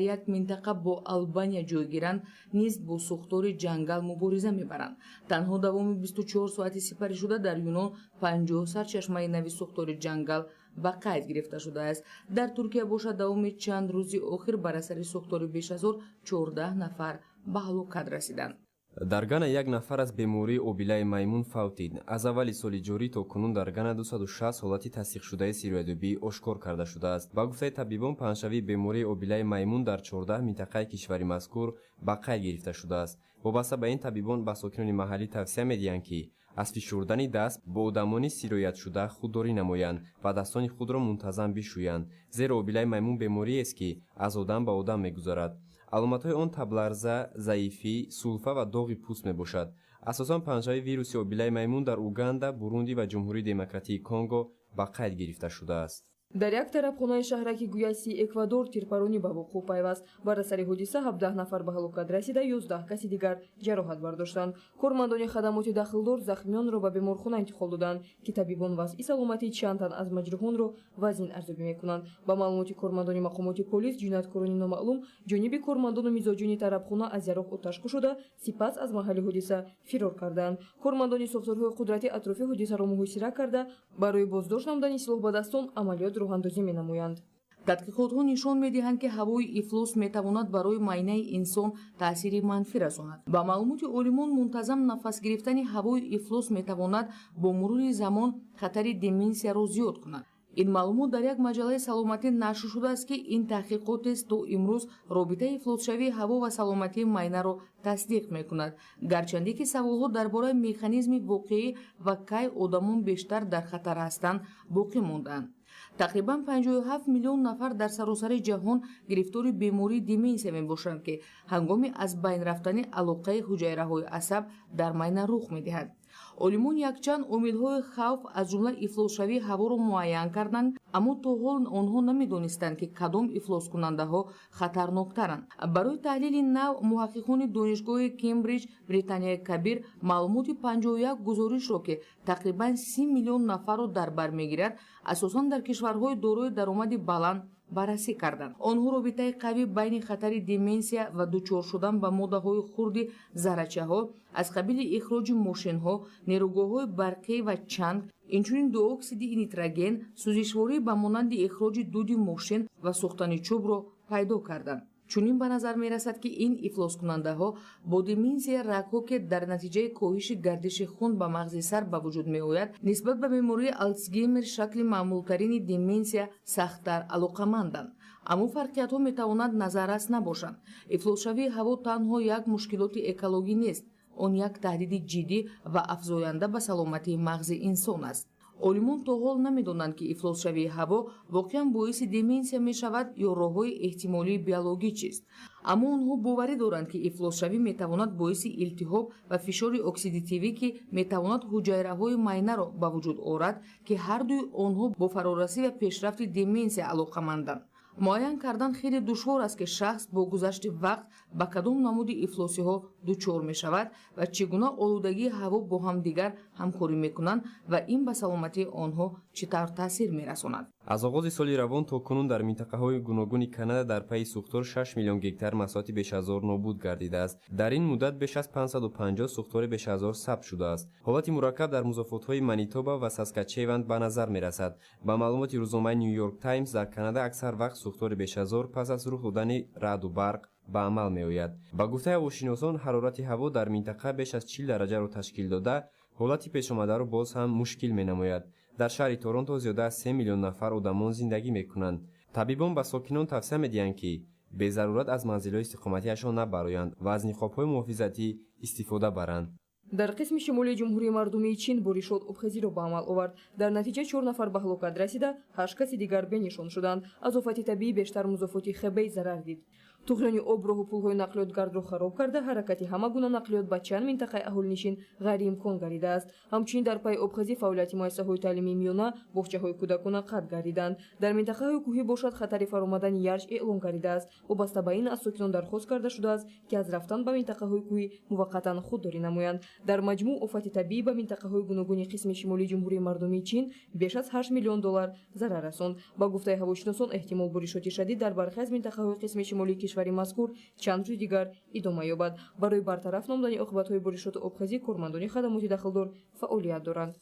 як минтақа бо Албания ҷойгиранд, низ бо сӯхтори ҷангал мубориза мебаранд. танҳо давоми 24 соати сипарӣ шуда дар Юнон 50 сарчашмаи нави сӯхтори ҷангал ба қайд гирифта шудааст. дар Туркия бошад давоми чанд рӯзи охир бар асари сӯхтори беш аз зор 14 нафар ба ҳалокат расиданд. дар Гана як нафар аз бемории обилаи маймун фавтид. Аз аввали соли ҷорӣ то кунун дар Гана 260 ҳолати тасдиқшудаи сироядӯбӣ ошкор карда шудааст. Ба гуфтаи табибон, паҳншавии бемории обилаи маймун дар 14 минтақаи кишвари мазкур ба қайд гирифта шудааст. Вобаста ба ин табибон ба сокинони маҳаллӣ тавсия медиҳанд, ки аз фишурдани даст бо одамони сироятшуда худдорӣ намоянд ва дастони худро мунтазам бишӯянд, зеро обилаи маймун бемориест, ки аз одам ба одам мегузарад. аломатҳои он табларза, заифӣ, сулфа ва доғи пӯст мебошад. асосан паҳншавии вируси обилаи маймун дар Уганда, Бурунди ва Ҷумҳурии Демократии Конго ба қайд гирифта шудааст. дар як тарабхонаи шаҳраки Гуяси, Эквадор, тирпаронӣ ба вуқӯъ пайваст. Бар асари ҳодиса 17 нафар ба ҳалокат расида, 11 каси дигар ҷароҳат бардоштанд. Кормандони хадамоти дахлдор захмиёнро ба беморхона интиқол доданд, ки табибон вазъи саломатии чанд тан аз маҷрӯҳонро вазин арзёбӣ мекунанд. Ба маълумоти кормандони мақомоти полис, ҷинояткорони номаълум ҷониби кормандону мизоҷони тарабхона аз яроғ оташқӯ шуда, сипас аз маҳалли ҳодиса фирор карданд. Кормандони сохторҳои қудрати атрофи ҳодисаро муҳосира карда, барои боздошт намудани силоҳ ба дастон амалиёт роҳандозӣ менамоянд. тадқиқотҳо нишон медиҳанд, ки ҳавои ифлос метавонад барои майнаи инсон таъсири манфӣ расонад. Ба маълумоти олимон, мунтазам нафас гирифтани ҳавои ифлос метавонад бо мурури замон хатари деменсияро зиёд кунад. ин маълумот дар як маҷаллаи саломатӣ нашр шудааст, ки ин таҳқиқотест то имрӯз робитаи ифлосшавии ҳаво ва саломатии майнаро тасдиқ мекунад, гарчанде ки саволҳо дар бораи механизми воқеӣ ва кай одамон бештар дар хатар ҳастанд боқӣ мондаанд. тақрибан 57 миллион нафар дар саросари ҷаҳон гирифтори бемории деменсия мебошанд, ки ҳангоми аз байн рафтани алоқаи ҳуҷайраҳои асаб дар майна рух медиҳад. олимон якчанд омилҳои хавф аз ҷумла ифлосшавии ҳаворо муайян карданд, аммо то ҳол онҳо намедонистанд, ки кадом ифлоскунандаҳо хатарноктаранд. барои таҳлили нав, муҳаққиқони донишгоҳи Кембриҷ, Британияи Кабир, маълумоти 51 гузоришро, ки тақрибан 30 миллион нафарро дар бар мегирад, асосан дар кишварҳои дорои даромади баланд баррасӣ карданд. онҳо робитаи қавӣ байни хатари деменсия ва дучор шудан ба моддаҳои хурди заррачаҳо аз қабили ихроҷи мошинҳо, нерӯгоҳҳои барқӣ ва чанг, инчунин дуоксиди нитроген, сӯзишворӣ ба монанди ихроҷи дуди мошин ва сӯхтани чӯбро пайдо карданд. чунин ба назар мерасад, ки ин ифлоскунандаҳо бо деменсия рагҳо, ки дар натиҷаи коҳиши гардиши хун ба мағзи сар ба вуҷуд меояд, нисбат ба бемории Алцгеймер шакли маъмултарини деменсия сахттар алоқаманданд. аммо фарқиятҳо метавонад назаррас набошанд. ифлосшавии ҳаво танҳо як мушкилоти экологӣ нест, он як таҳдиди ҷиддӣ ва афзоянда ба саломатии мағзи инсон аст. олимон то ҳол намедонанд, ки ифлосшавии ҳаво воқеан боиси деменсия мешавад ё роҳҳои эҳтимолии биологӣ чист. аммо онҳо боварӣ доранд, ки ифлосшавӣ метавонад боиси илтиҳоб ва фишори оксидативӣ, ки метавонад ҳуҷайраҳои майнаро ба вуҷуд орад, ки ҳардуи онҳо бо фарорасӣ ва пешрафти деменсия алоқаманданд. муайян кардан хеле душвор аст, ки шахс бо гузашти вақт ба кадом намуди ифлосиҳо дучор мешавад ва чӣ гуна олудагии ҳаво бо ҳамдигар ҳамкорӣ мекунанд ва ин ба саломатии онҳо чӣ тавр таъсир мерасонад. аз оғози соли равон то кунун дар минтақаҳои гуногуни Канада дар пайи сӯхтор 6 миллион гектар маҳсулоти беш аз 1000 нобуд гардидааст. дар ин муддат беш аз 550 сӯхтори беш аз 1000 сабт шудааст. ҳолати мураккаб дар музофотҳои Манитоба ва Саскачеван ба назар мерасад. ба маълумоти рӯзномаи Нью Йорк Таймс, дар Канада аксар вақт сӯхтори беш аз 1000 пас аз рух додани раъду барқ ба амал меояд. ба гуфтаи ҳавошиносон, ҳарорати ҳаво дар минтақа беш аз 40 дараҷаро ташкил дода, ҳолати пешомадаро боз ҳам мушкил менамояд. дар шаҳри Торонто зиёда аз 3 миллион нафар одамон зиндагӣ мекунанд. табибон ба сокинон тавсия медиҳанд, ки безарурат аз манзилҳои истиқоматиашон набароянд ва аз ниқобҳои муҳофизатӣ истифода баранд. дар қисми шимолии ҷумҳурии мардумии чин боришот обхезиро ба амал овард. дар натиҷа 4 нафар ба ҳалокат расида, 8 каси дигар бенишон шуданд. аз офати табиӣ бештар музофоти хебей зарар дид. туғёни об роҳу пулҳои нақлиётгардро хароб карда, ҳаракати ҳама гуна нақлиёт ба чанд минтақаи аҳолинишин ғайриимкон гардидааст. ҳамчунин дар пайи обхезӣ фаъолияти муассисаҳои таълимии миёна, боғчаҳои кӯдакона қатъ гардиданд. дар минтақаҳои кӯҳӣ бошад, хатари фаромадани ярҷ эълон гардидааст. вобаста ба ин аз сокинон дархост карда шудааст, ки аз рафтан ба минтақаҳои кӯҳӣ муваққатан худдорӣ намоянд. дар маҷмӯъ офати табиӣ ба минтақаҳои гуногуни қисми шимолии ҷумҳурии мардумии чин беш аз 8 миллион доллар зарар расонд. ба гуфтаи ҳавошиносон, эҳтимол боришоти шадид дар бархе аз минтақаҳои қисми шимолии кишвари мазкур чанд рӯзи дигар идома ёбад. барои бартараф намудани оқибатҳои боришоти обхезӣ, кормандони хадамоти дахлдор фаъолият доранд.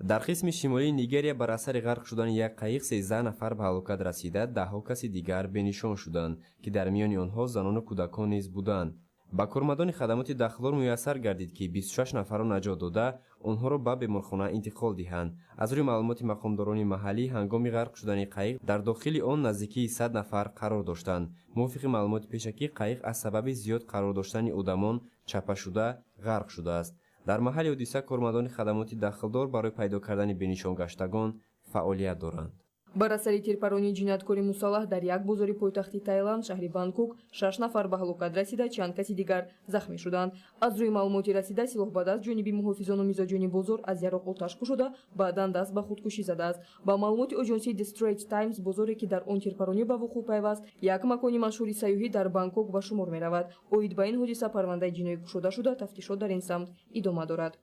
дар қисми шимолии Нигерия бар асари ғарқ шудани як қайиқ 13 нафар ба ҳалокат расида, даҳҳо каси дигар бенишон шуданд, ки дар миёни онҳо занону кӯдакон низ буданд. ба кормандони хадамоти дахлор муяссар гардид ки 26 нафарро наҷот дода онҳоро ба беморхона интиқол диҳанд. аз рӯи маълумоти мақомдорони маҳаллӣ ҳангоми ғарқ шудани қайиқ дар дохили он наздикии 100 нафар қарор доштанд. мувофиқи маълумоти пешакӣ қайиқ аз сабаби зиёд қарор доштани одамон чапа шуда ғарқ шудааст. дар маҳалли ҳодиса кормандони хадамоти дахлдор барои пайдо кардани бенишонгаштагон фаъолият доранд. бар асари тирпаронии ҷинояткори мусаллаҳ дар як бозори пойтахти Таиланд шаҳри Бангкок 6 нафар ба ҳалокат расида, чанд каси дигар захмӣ шуданд. аз рӯи маълумоти расида силоҳбад аз ҷониби муҳофизону мизоҷони бозор аз яроқ оташ кушода баъдан даст ба худкушӣ задааст. ба маълумоти оҷонсии The Straits Times бозоре ки дар он тирпаронӣ ба вуқӯъ пайваст як макони машҳури сайёҳӣ дар Бангкок ба шумор меравад. оид ба ин ҳодиса парвандаи ҷиноӣ кушода шуда тафтишот дар ин самт идома дорад.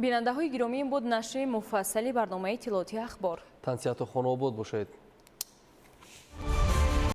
бинандаҳои гиромӣ, ин буд нашри муфассали барномаи иттилоъоти ахбор. тансияту хонобод бошед.